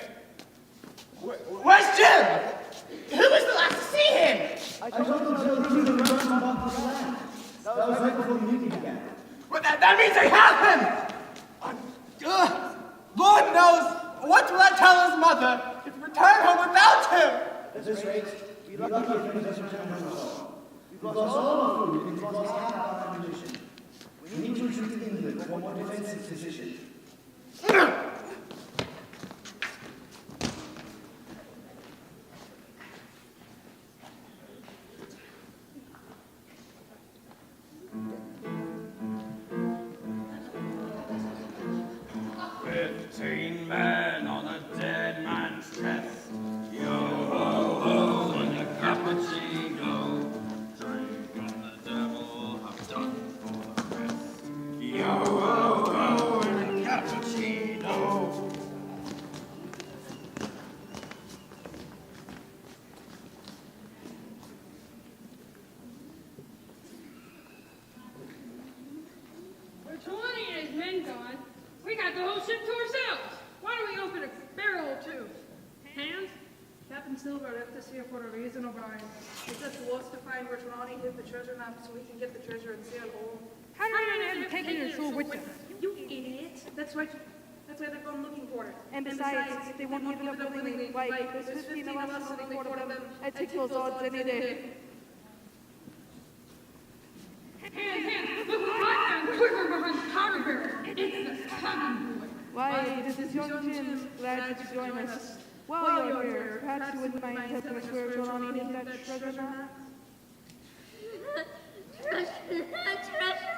Where's Jim? Who was the last to see him? I told them to leave the run above this land. That was right before the mutiny began. But that means they have him! Lord knows what will I tell his mother if we return home without him! At this rate, we'd be lucky if he doesn't return home at all. We've lost all our food and we've lost half our ammunition. We need to retreat to England for a more defensive position. Men on a dead man's chest. Yo ho ho and a cappuccino. Drink on the devil, have done for the rest. Yo ho ho and a cappuccino. With 20 and his men gone, we got the whole ship to ourselves. Why don't we open a barrel or two? Hands? Captain Silver left us here for a reason, O'Brien. He said to us to find where Trelawney hid the treasure map so we can get the treasure and sail home. How did I end up taking your sword with them? You idiot! That's right. That's why they've gone looking for it. And besides, if they won't give it up willingly, why? There's 15 of us and only 4 of them. I'd take those odds any day. Hands! Look what I found! Quivering behind the powder barrel! It's the cabin boy! Why, this is young Jim. Glad you could join us. While you're here, perhaps you wouldn't mind helping us where Trelawney hid that treasure map? Treasure map? Treasure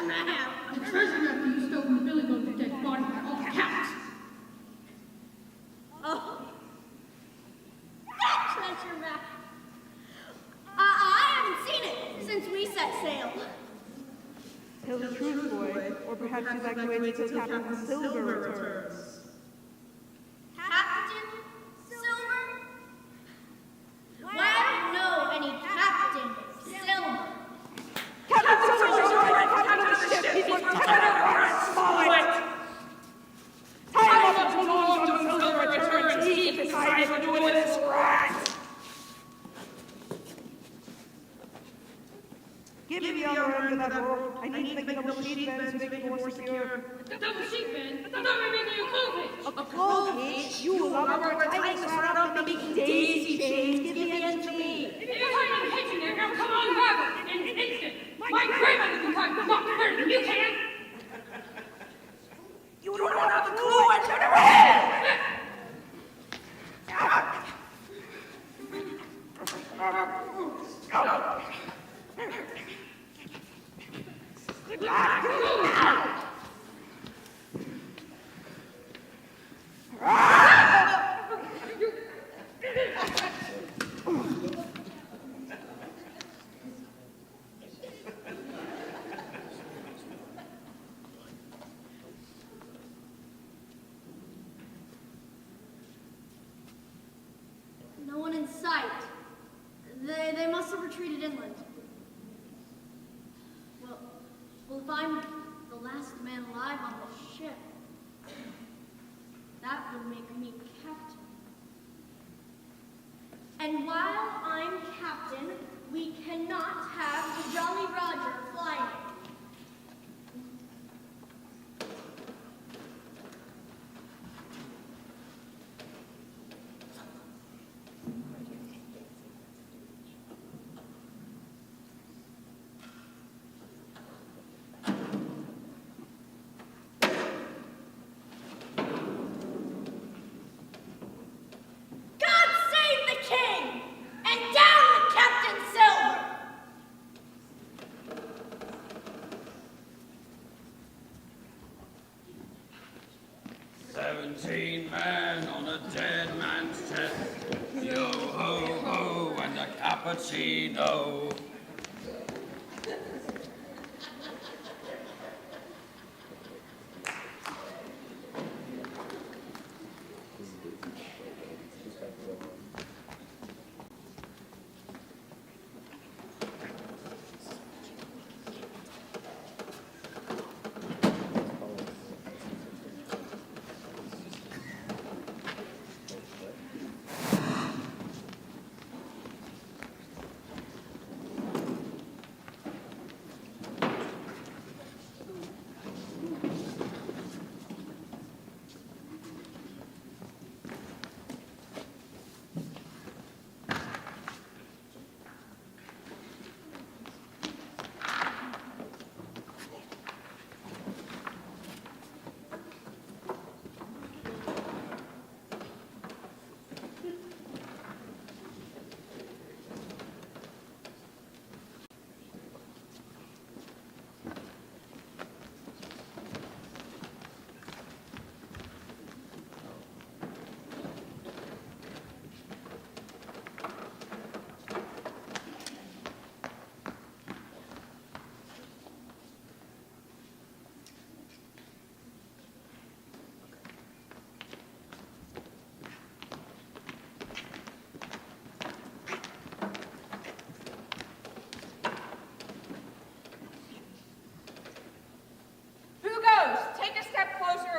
map? A treasure map you stole from the billy goat with dead body by all accounts! Oh. That treasure map. I haven't seen it since we set sail. Tell the truth, boy, or perhaps you'd like to wait until Captain Silver returns. Captain Silver? Well, I don't know any Captain Silver. Captain Silver is the captain of the ship. He's one captain of our Smollett. Time up until Long John Silver returns. He can decide what to do with this rat. Give me the other end of that rope. I need to make a double sheet bend to make it more secure. The double sheet bend? I thought we were making a coal pitch! A coal pitch? You love our tying this right up and making daisy chains. Give the end to me. If you're tying a hitch in there, now come on, grab her! In an instant! My grandmother can tie the lock better than you can! You don't have a clue what you're doing! survive on this ship. That would make me captain. And while I'm captain, we cannot have the Jolly Roger flying. And down with Captain Silver! 17 men on a dead man's chest. Yo ho ho and a cappuccino.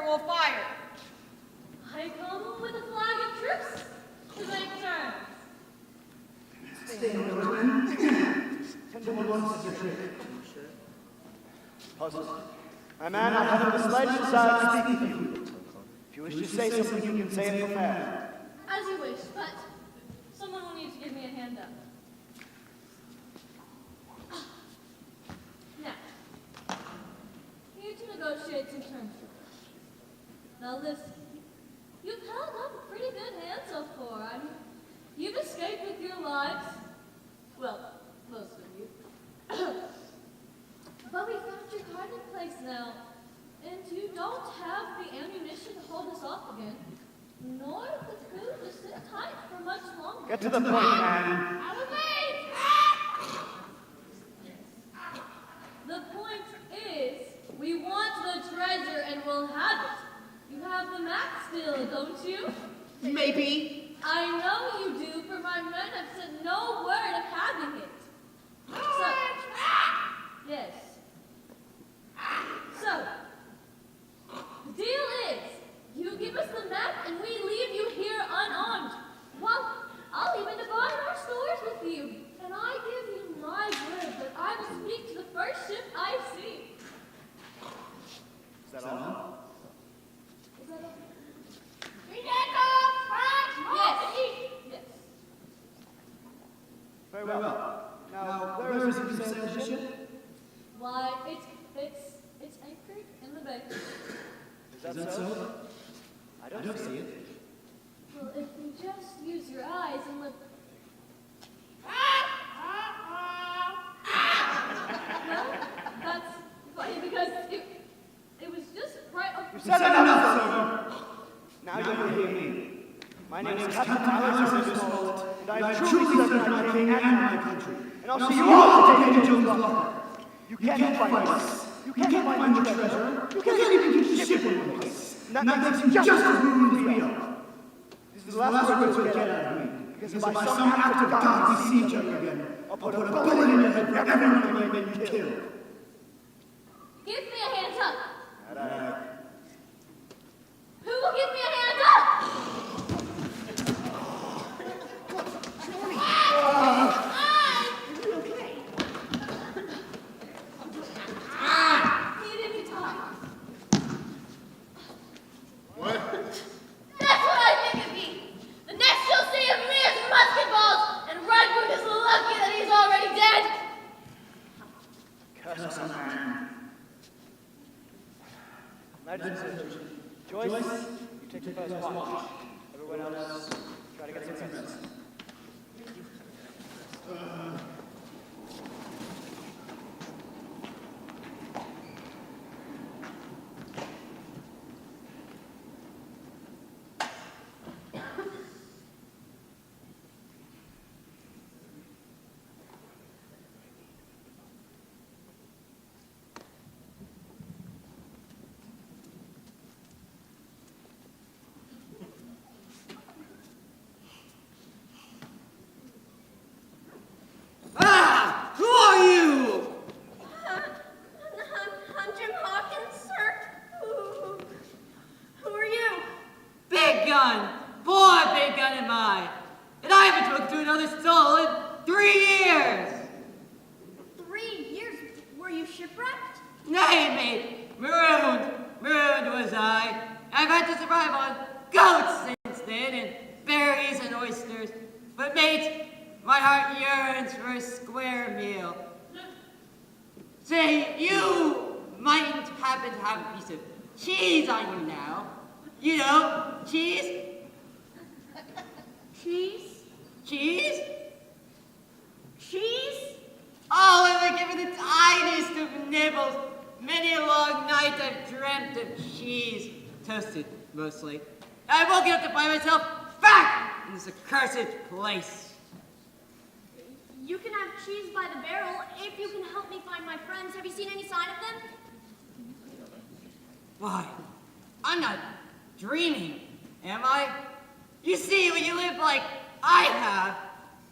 Will fire. I come with a flag of truce to make terms. Stay on those men. 10 to 1 is your trick. Puzzled. My man, I have the slightest desire to speak with you. If you wish to say something, you can say it from there. As you wish, but someone will need to give me a hand up. Now, here to negotiate some terms. Now listen, you've held up a pretty good hand so far. I mean, you've escaped with your lives. Well, most of you. But we found your hiding place now, and you don't have the ammunition to hold us off again, nor the crew to sit tight for much longer. Get to the point, man. Out of way! The point is, we want the treasure and we'll have it. You have the map still, don't you? Maybe. I know you do, for my men have said no word of having it. So, yes. So, the deal is, you give us the map and we leave you here unarmed. Well, I'll even divide our stores with you. And I give you my word that I will speak to the first ship I see. Is that all? Yes. Very well. Now, where is it you sail the ship? Why, it's anchored in the bay. Is that so? I don't see it. Well, if you just use your eyes and look. Well, that's funny because it was just right up. You said enough, sir. Now you hear me. My name is Captain Alexander Smollett, and I truly serve my king and my country. And I'll see you all to take Jones' locker. You can't find us. You can't find the treasure. You can't even keep the ship in one place. And that makes you just as rude as we are. This is the last words you'll get out of me. Because if by some act of God we see each other again, I'll put a bullet in your head for every one of my men you killed. Give me a hands up. Yes, ma'am. Ladies and gentlemen, Joyce, you take the first watch. Everyone else, try to get some rest. Ah! Who are you? I'm Jim Hawkins, sir. Who are you? Big Gun. Boy, Big Gun am I. And I haven't talked to another soul in 3 years. 3 years? Were you shipwrecked? Nay, mate. Marooned. Marooned was I. I've had to survive on goats since then and berries and oysters. But, mate, my heart yearns for a square meal. Say, you mightn't happen to have a piece of cheese on you now. You know, cheese? Cheese? Cheese? Cheese? Oh, and like given the tiniest of nibbles. Many a long night I've dreamt of cheese. Toasted, mostly. I woke up to find myself back in this accursed place. You can have cheese by the barrel if you can help me find my friends. Have you seen any sign of them? Why, I'm not dreaming, am I? You see, when you live like I have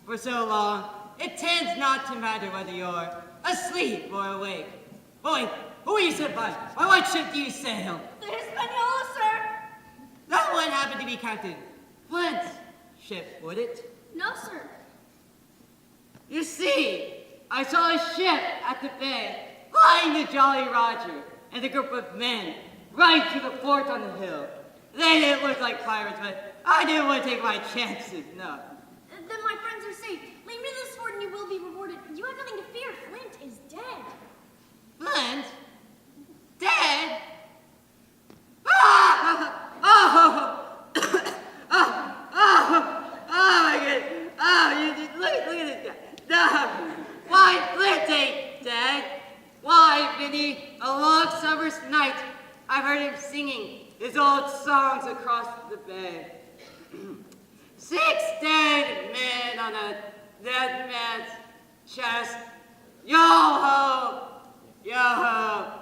for so long, it tends not to matter whether you're asleep or awake. Boy, who are you sent by? By what ship do you sail? The Hispaniola, sir. That one happened to be Captain Flint's ship, would it? No, sir. You see, I saw a ship at the bay, flying the Jolly Roger, and a group of men right to the fort on the hill. They didn't look like pirates, but I didn't want to take my chances, no. Then my friends are safe. Lead me to this fort and you will be rewarded. You have nothing to fear. Flint is dead. Flint? Dead? Ah! Oh! Oh my goodness. Oh, look at this guy. No. Why, Flint ain't dead. Why, Vinny, a long summer's night, I've heard him singing his old songs across the bay. 6 dead men on a dead man's chest. Yo-ho! Yo-ho!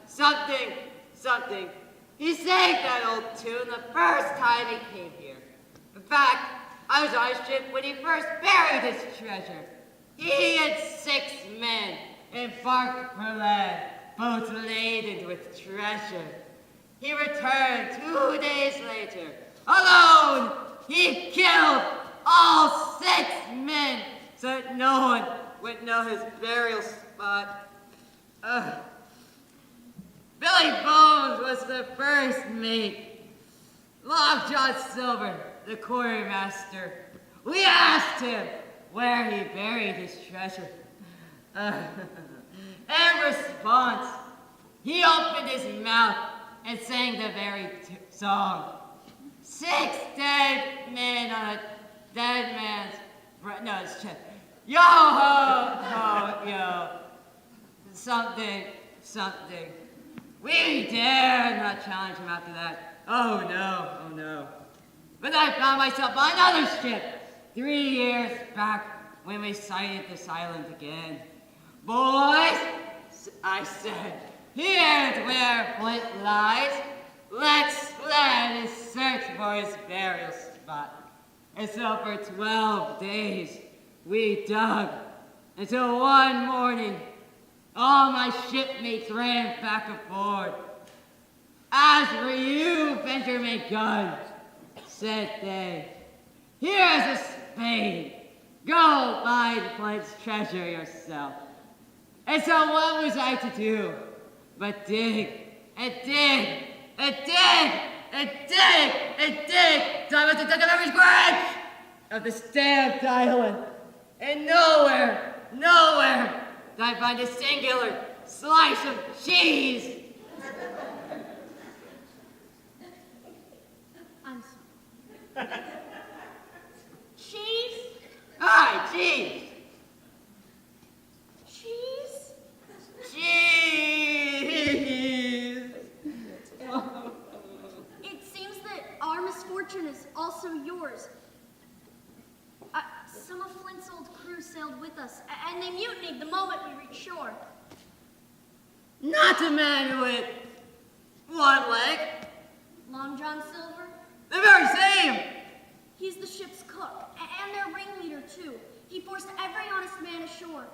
Something. He sang that old tune the first time he came here. In fact, I was on his ship when he first buried his treasure. He and 6 men embarked for land, boats laden with treasure. He returned 2 days later. Alone, he killed all 6 men so that no one would know his burial spot. Billy Bones was the first mate. Long John Silver, the quartermaster. We asked him where he buried his treasure. In response, he opened his mouth and sang the very song. 6 dead men on a dead man's no, it's chest. Yo ho ho yo. Something. We dare not challenge him after that. Oh no. But I found myself on another ship 3 years back when we sighted this island again. Boys, I said, here's where Flint lies. Let's plan and search for his burial spot. And so for 12 days, we dug until one morning, all my shipmates ran back aboard. As for you, Benjamin Gunn, said they, here's a spade. Go find Flint's treasure yourself. And so what was I to do but dig and dig and dig and dig and dig till I was to dig on every branch of this damned island. And nowhere I find a singular slice of cheese. I'm sorry. Cheese? Aye, cheese. Cheese? Cheese. It seems that our misfortune is also yours. Some of Flint's old crew sailed with us, and they mutinied the moment we reached shore. Not a man with one leg. Long John Silver? The very same. He's the ship's cook, and their ringleader, too. He forced every honest man ashore.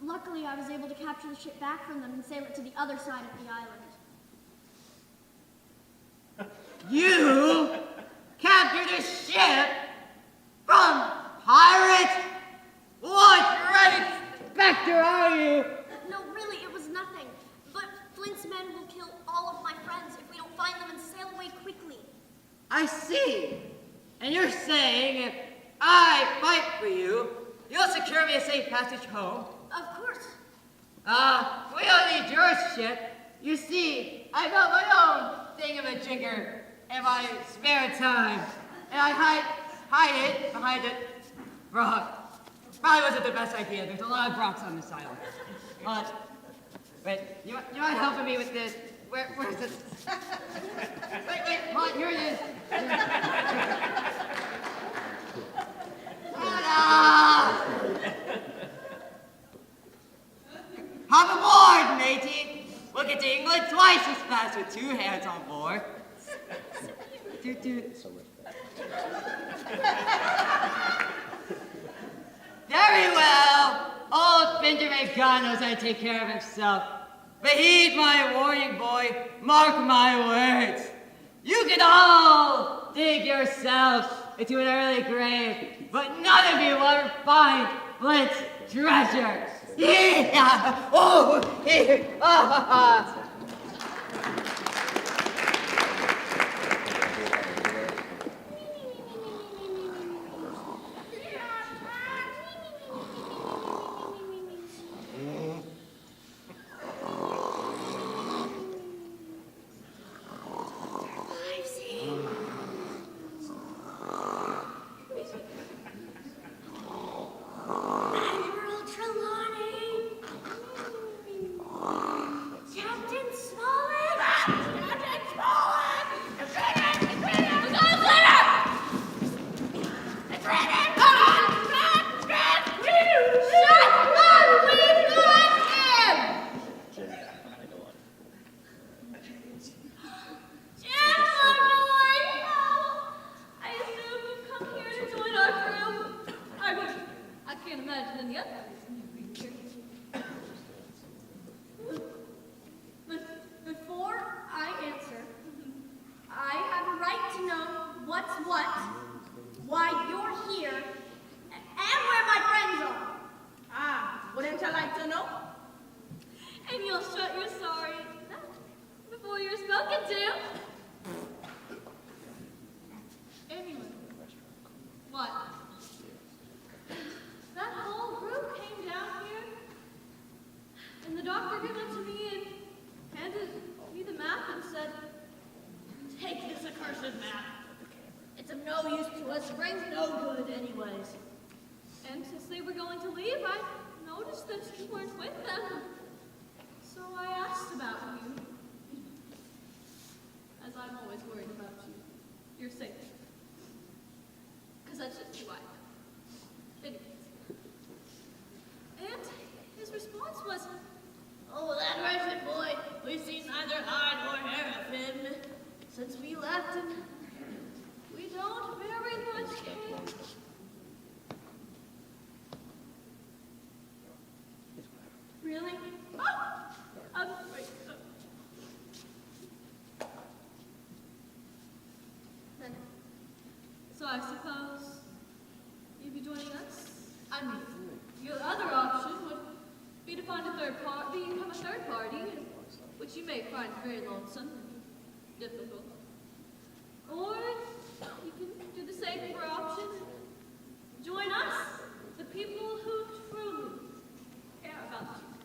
Luckily, I was able to capture the ship back from them and sail it to the other side of the island. You captured a ship from pirates? What great specter are you? No, really, it was nothing. But Flint's men will kill all of my friends if we don't find them and sail away quickly. I see. And you're saying if I fight for you, you'll secure me a safe passage home? Of course. We don't need your ship. You see, I got my own thingamajigger in my spare time. And I hide it behind a rock. Probably wasn't the best idea. There's a lot of rocks on this island. Wait, you mind helping me with this? Where's this? Wait, hold on, here it is. Hop aboard, matey. We'll get to England twice as fast with two hands on board. Toot toot. Very well. Old Benjamin Gunn knows how to take care of himself. But heed my warning, boy. Mark my words. You can all dig yourselves into an early grave, but none of you will ever find Flint's treasure. Yeah! Oh! Yeah! So I suppose you'd be joining us? I mean, your other option would be to find become a third party, which you may find very lonesome and difficult. Or you can do the safer option and join us, the people who truly care about you.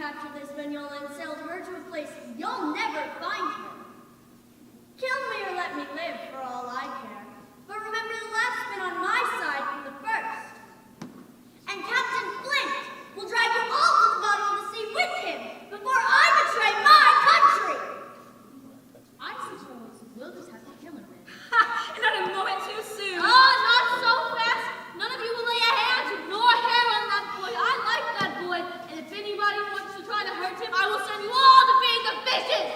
captured Hispaniola and sailed her to a place you'll never find her. Kill me or let me live for all I care. But remember the laugh's been on my side from the first. And Captain Flint will drag you all to the bottom of the sea with him before I betray my country! I suppose we'll just have to kill him then. Ha! Not a moment too soon. Oh, not so fast! None of you will lay a hand nor a hair on that boy. I like that boy, and if anybody wants to try to hurt him, I will send you all to feed the fishes!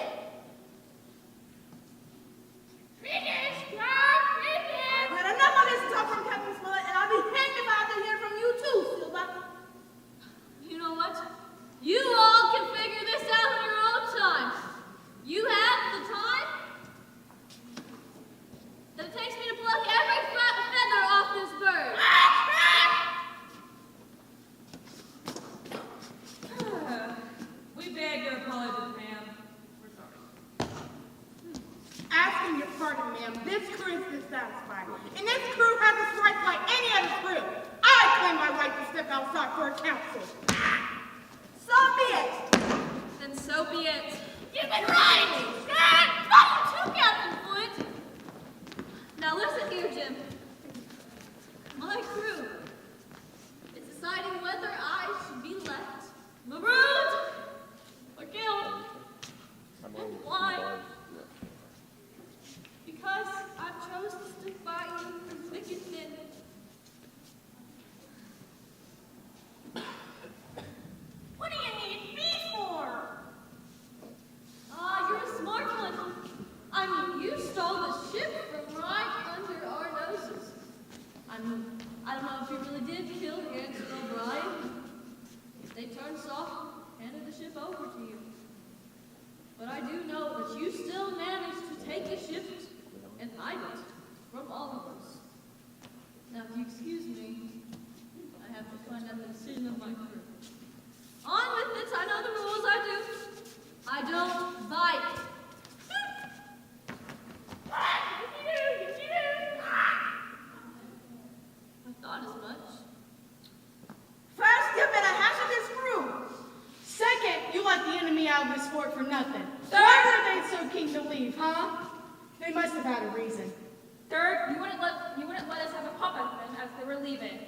Finish! I've had enough of this talk from Captain Smollett, and I'll be hanged if I have to hear from you too, Silva. You know what? You all can figure this out in your own time. You have the time that it takes me to pluck every feather off this bird. We beg your apologies, ma'am. We're sorry. Asking your pardon, ma'am, this crew is dissatisfied. And this crew has its rights like any other crew. I claim my right to step outside for a council. So be it. Then so be it. You've been right! Not you too, Captain Flint! Now listen here, Jim. My crew is deciding whether I should be left marooned or killed. And why? Because I've chosen to stick by you through thick and thin. What do you need me for? Ah, you're a smart one. I mean, you stole the ship from right under our noses. I mean, I don't know if you really did kill Hanson O'Brien. They turned soft and handed the ship over to you. But I do know that you still managed to take the ship and hide it from all of us. Now, if you excuse me, I have to find out the decision of my crew. On with it, I know the rules, I do. I don't bite. I thought as much. First, you've been a hazardous crew. Second, you let the enemy out of this fort for nothing. Why were they so keen to leave, huh? They must have had a reason. Third, you wouldn't let us have a pop at them as they were leaving.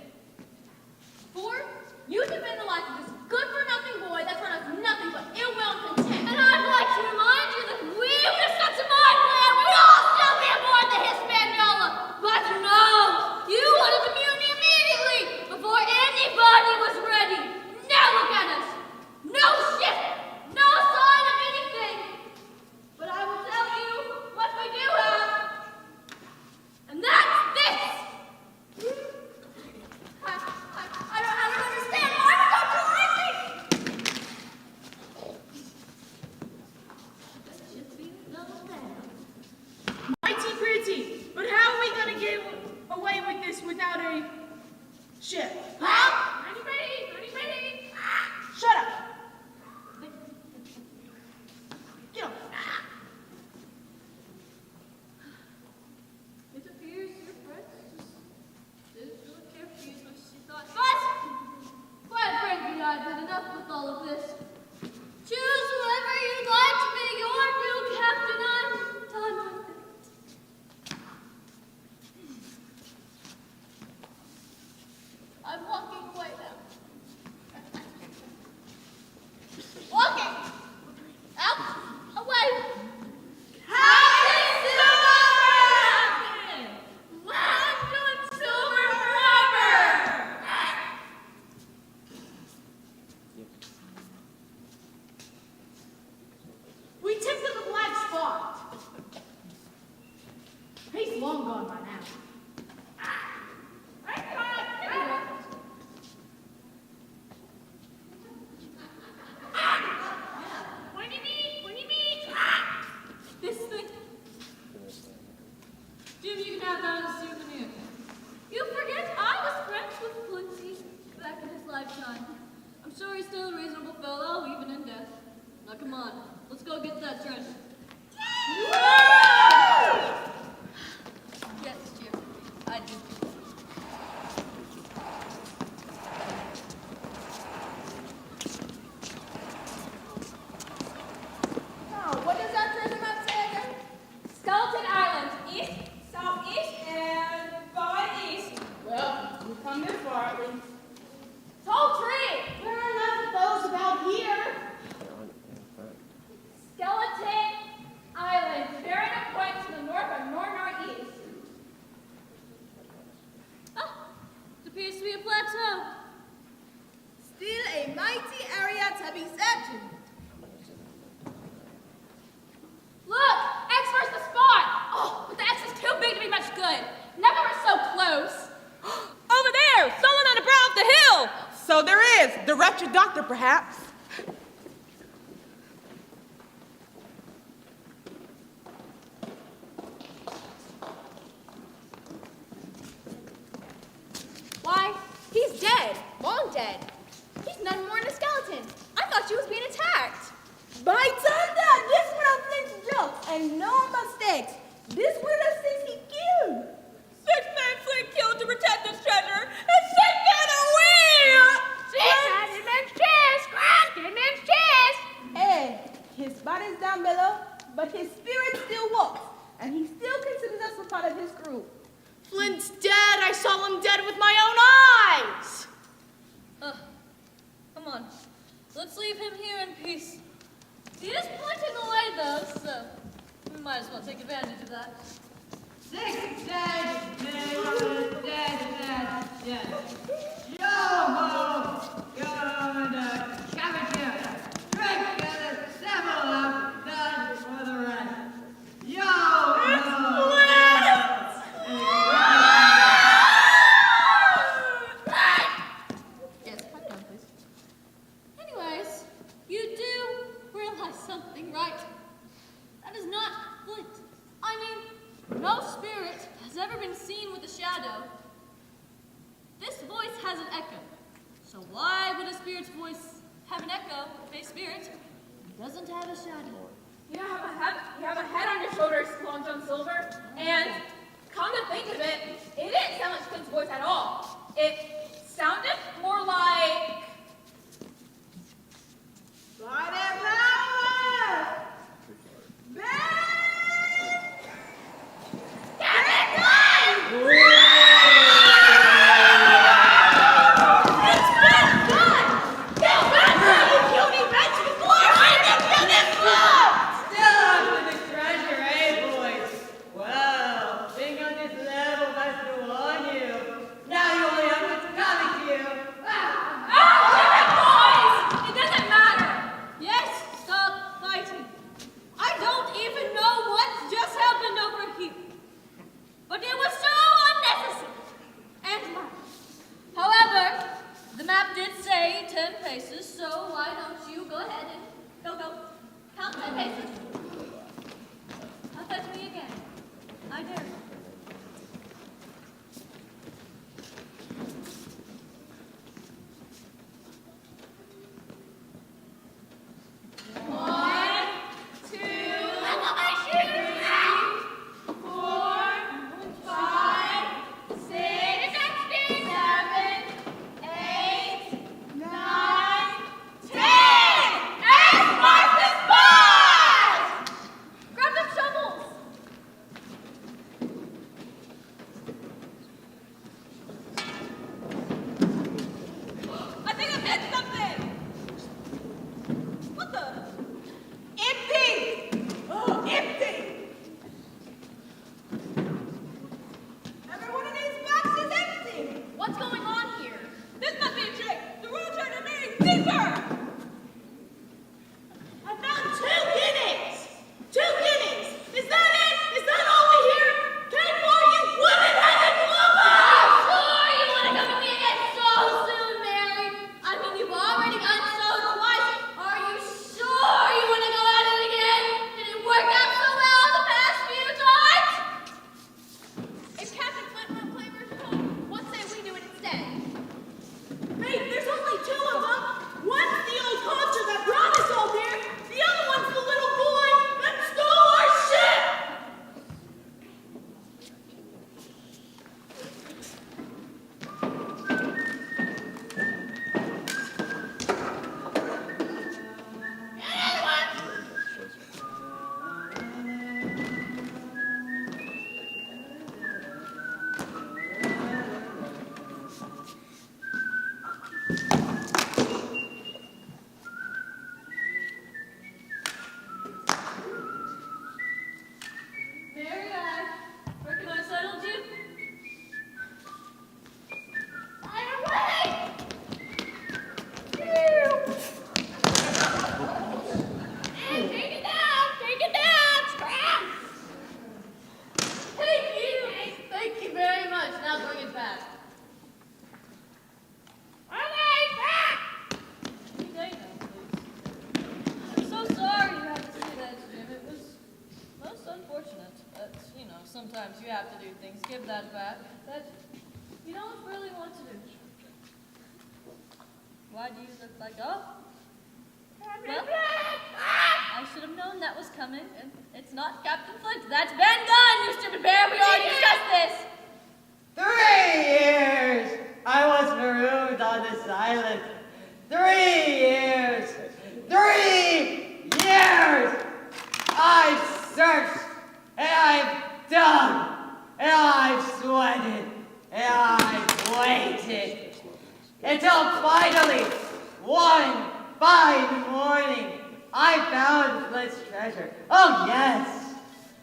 Fourth, you defend the life of this good-for-nothing boy that's run us nothing but ill will and contempt. And I'd like to remind you that we would have stuck to my plan, we'd all still be aboard the Hispaniola. But no, you wanted to mutiny immediately before anybody was ready. Now look at us. No ship, no sign of anything. But I will tell you what we do have. And that's this. I don't understand. Why would you lie me? That ship being doubled down. Mighty gritty, but how are we gonna get away with this without a ship? Huh? Ready. Shut up. Get on. It appears your friend just didn't really care for you as much as she thought. But, quite frankly, I've had enough with all of this. Choose whoever you'd like to be your new captain. I'm done with it. I'm walking away now. Walking out, away. Captain Silver! Land on Silver forever! We tipped to the black spot. He's long gone by now. What do you mean? This thing. Jim, you can have that as a souvenir. You forget I was friends with Flinty back in his lifetime. I'm sure he's still a reasonable fellow, even in death. Now come on, let's go get that treasure. Yes, Jim, I do. far at least. Tall tree! There are enough of those about here. Skeleton Island, bearing a point to the north or northeast. Ah, it appears to be a plateau. Still a mighty area to be searching. Look! X marks the spot! Oh, but the X is too big to be much good. Never were so close. Over there! Someone on the brow of the hill! So there is. The wretched doctor, perhaps. Why, he's dead. Long dead. He's none more than a skeleton. I thought she was being attacked. By thunder, this one of Flint's jokes, and no mistakes. This one of six he killed. 6 men Flint killed to protect this treasure, and 6 men are we! Dead man's chest! Dead man's chest! Hey, his body's down below, but his spirit still walks, and he still considers us a part of his crew. Flint's dead. I saw him dead with my own eyes. Come on. Let's leave him here in peace. He is pointing the way, though, so we might as well take advantage of that. 6 dead, dead. Yo ho! Gonna scavenger! Drink it, several up, done for the rest. Yo ho! Yes, pipe down, please. Anyways, you do realize something, right? That is not Flint. I mean, no spirit has ever been seen with a shadow. This voice has an echo. So why would a spirit's voice have an echo if a spirit doesn't have a shadow? You have a head on your shoulders, Long John Silver, and come to think of it, it didn't sound like Flint's voice at all. It sounded more like... By the power! Well, being on this level, that's to warn you. Now you only have what's coming to you. Boys! It doesn't matter! Yes, stop fighting. I don't even know what just happened over here. But it was so unnecessary. And mine. However, the map did say 10 paces, so why don't you go ahead and go. Count 10 paces. Now touch me again. I dare you. One, two, 3, 4, 5, 6, 7, 8, 9, 10! And mark the spot! Grab the shovels! you have to do things. Give that back. That you don't really want to do. Why do you look like, oh? Well, I should have known that was coming, and it's not Captain Flint. That's Ben Gunn, you stupid bear. We already discussed this. 3 years I was marooned on this island. 3 years. 3 years. I've searched, and I've dug, and I've sweated, and I've waited, until finally, one fine morning, I found Flint's treasure. Oh yes,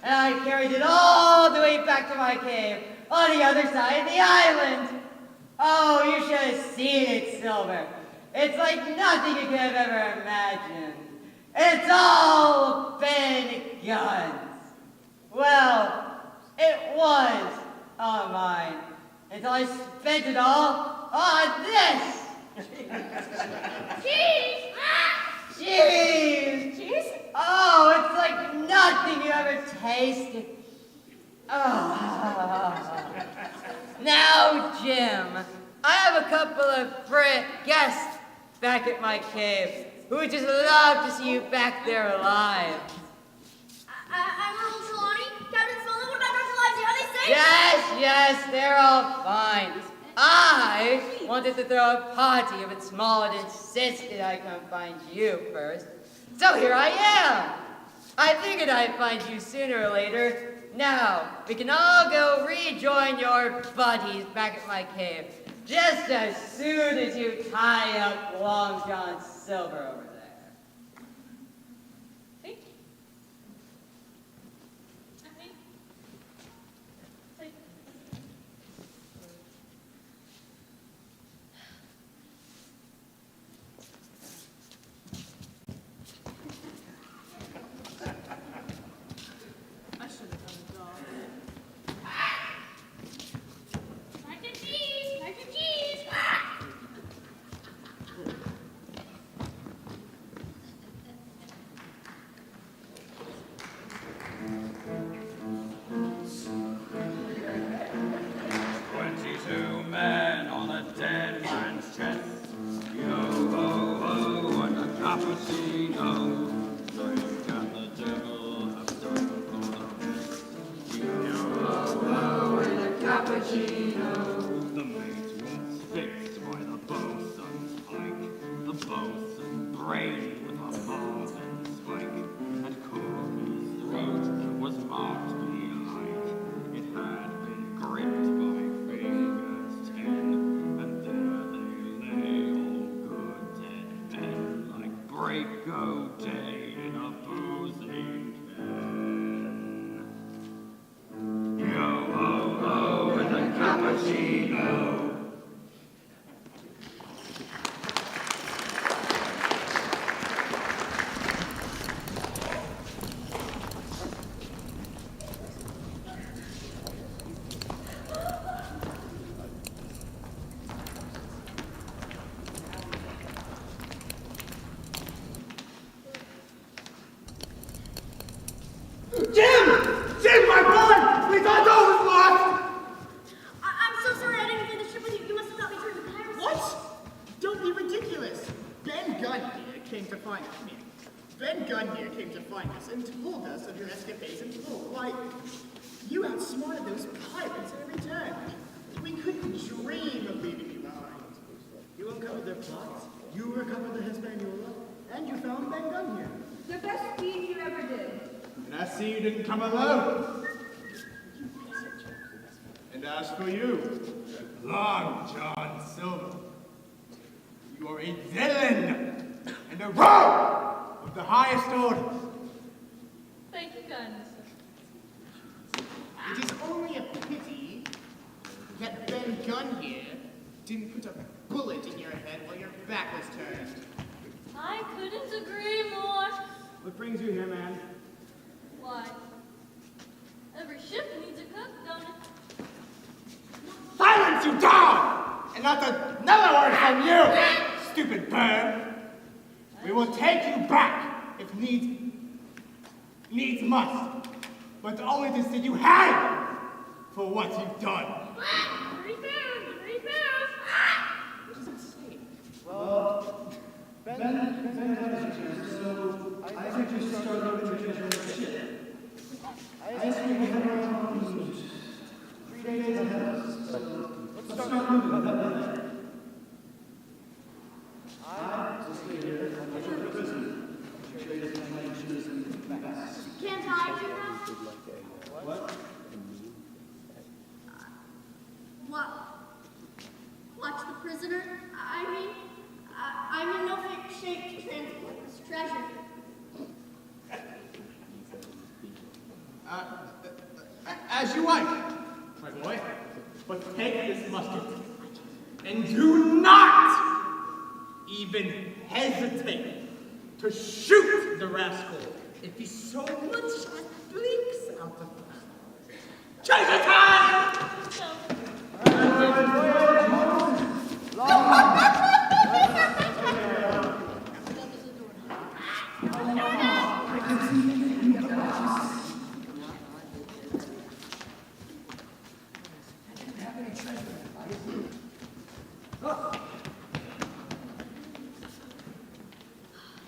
and I carried it all the way back to my cave on the other side of the island. Oh, you should have seen it, Silver. It's like nothing you could have ever imagined. It's all Ben Gunn's. Well, it was all mine until I spent it all on this. Cheese! Cheese! Cheese? Oh, it's like nothing you ever tasted. Oh. Now, Jim, I have a couple of guests back at my cave who would just love to see you back there alive. Admiral Trelawney, Captain Sullivan, what about Dr. Livesey? Are they safe? Yes, they're all fine. I wanted to throw a party, but Smollett insisted I come find you first. So here I am. I figured I'd find you sooner or later. Now, we can all go rejoin your buddies back at my cave, just as soon as you tie up Long John Silver over there. See? I should have done a dog. Mac and cheese! Mac and cheese! Men on a dead man's chest. Yo ho ho and a cappuccino. Drink and the devil have done for the rest. Yo ho ho and a cappuccino. The mate was fixed by the boatswain's pike. The boatswain brained with a Marvin spike. And Corey's throat was marked belike. It had been gripped by fingers 10, and there they lay, all good dead men, like break-o'-day in a boozing pen. Yo ho ho and a cappuccino. Jim, my boy! We thought all was lost! I'm so sorry I didn't get the ship with you. You must have thought me turned to piracy. What? Don't be ridiculous. Ben Gunn here came to find us. Ben Gunn here came to find us and told us of your escapades in full. Why, you outsmarted those pirates at every turn. We couldn't dream of leaving you behind. You uncovered their plots, you recovered the Hispaniola, and you found Ben Gunn here. The best deed you ever did. And I see you didn't come alone. And as for you, Long John Silver, you are a villain and a rogue of the highest order. Thank you, kindness. It is only a pity that Ben Gunn here didn't put a bullet in your head while your back was turned. I couldn't agree more. What brings you here, man? Why? Every ship needs a cook, don't it? Silence, you dog! And not another word from you, stupid bird. We will take you back if needs must. But only to see you hang for what you've done. Well, Ben Gunn is here, so I think we start loading the treasure in the ship. I assume we have around 3 days ahead of us, so let's start moving with that plan. I will stay here and watch over the prisoner. Make sure he doesn't make shoes and fast. Can't I do that? What? What? Watch the prisoner? I'm in no shape to transport this treasure. As you like, my boy. But take this musket, and do not even hesitate to shoot the rascal if he so much as blinks out of the treasure time!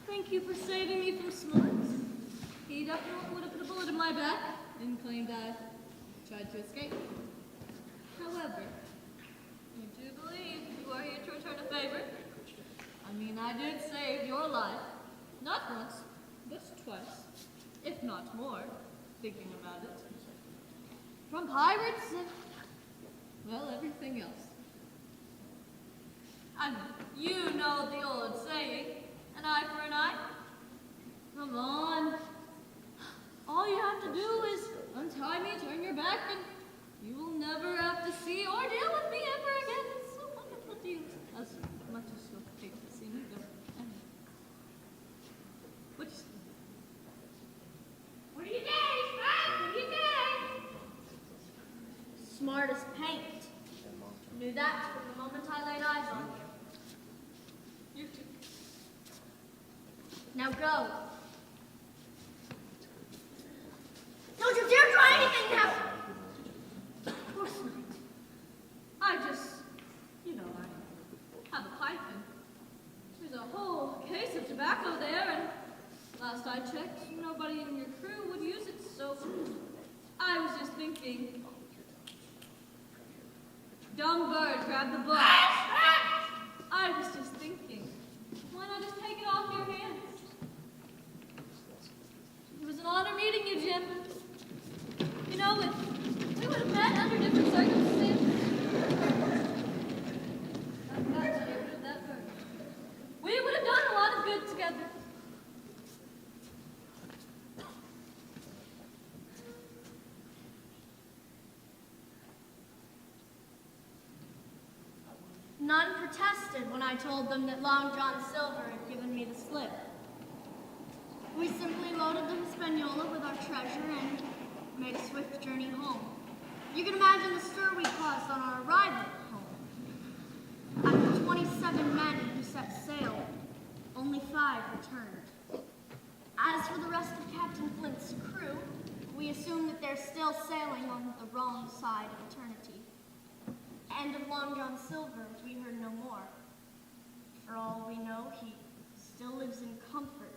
Thank you for saving me from Smuts. He definitely would have put a bullet in my back and claimed I tried to escape. However, I do believe you are here to return a favor. I did save your life. Not once, but twice, if not more, thinking about it. From pirates and, well, everything else. And you know the old saying, an eye for an eye. Come on. All you have to do is untie me, turn your back, and you will never have to see or deal with me ever again. It's so wonderful to you. As much as you'll hate to see me go. What do you think? What do you think? Smart as paint. Knew that from the moment I laid eyes on you. You too. Now go. Don't you dare try anything now! Of course not. I just, I have a pipe and there's a whole case of tobacco there, and last I checked, nobody in your crew would use it, so I was just thinking, dumb bird, grab the book. I was just thinking, why not just take it off your hands? It was an honor meeting you, Jim. If we would have met under different circumstances, I've got to get rid of that bird. We would have done a lot of good together. None protested when I told them that Long John Silver had given me the slip. We simply loaded the Hispaniola with our treasure and made a swift journey home. You can imagine the stir we caused on our arrival home. After 27 men who set sail, only 5 returned. As for the rest of Captain Flint's crew, we assume that they're still sailing on the wrong side of eternity. And of Long John Silver, we heard no more. For all we know, he still lives in comfort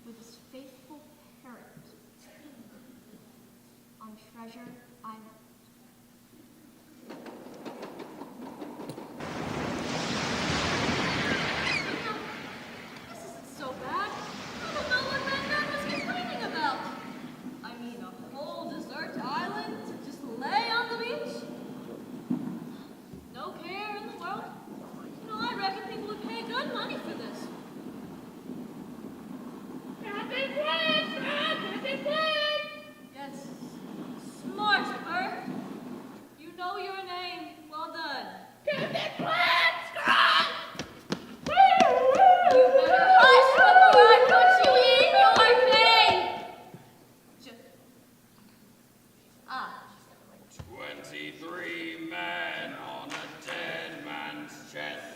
with his faithful parrot on Treasure Island. This isn't so bad. I don't know what Ben Gunn was complaining about. A whole desert island to just lay on the beach? No care in the world. I reckon people would pay good money for this. Captain Flint! Captain Flint! Yes. Smart, Bert. You know your name. Well done. Captain Flint! Scrap! You better hush before I put you in your pain. Ah. 23 men on a dead man's chest.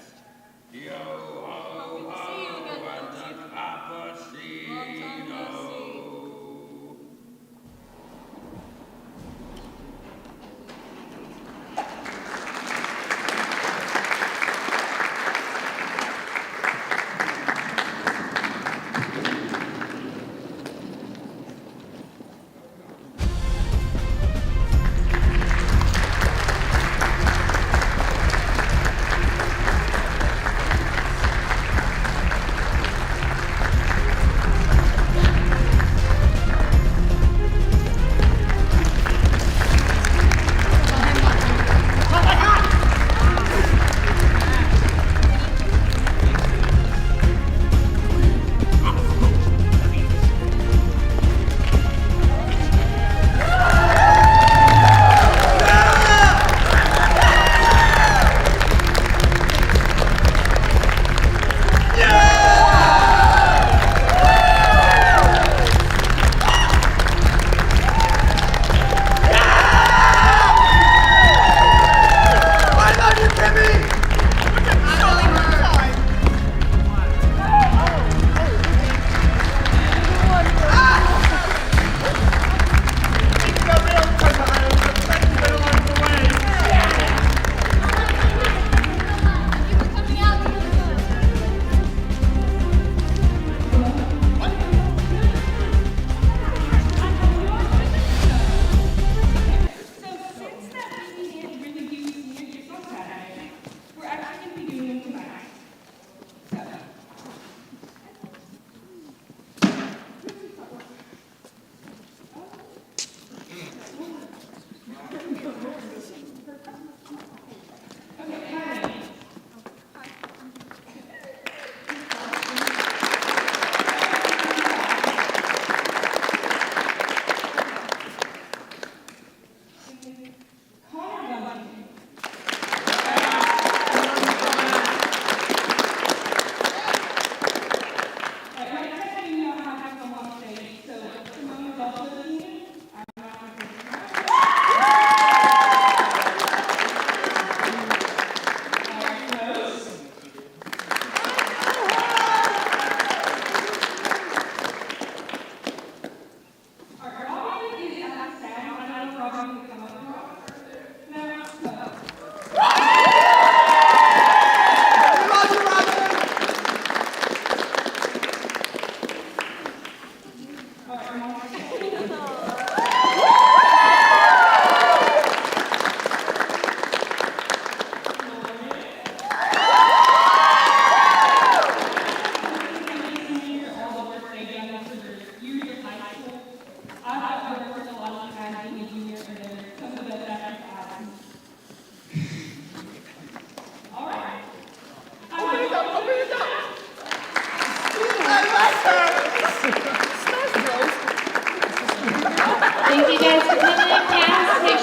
Yo ho ho, and a cappuccino.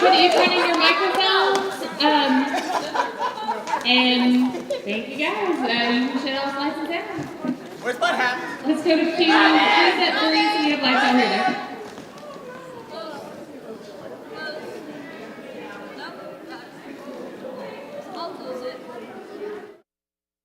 could you turn in your microphones? And thank you guys. You can shut off lights and sound. Where's my hat? Let's go to Q. Who's at 3 so we have lights out here.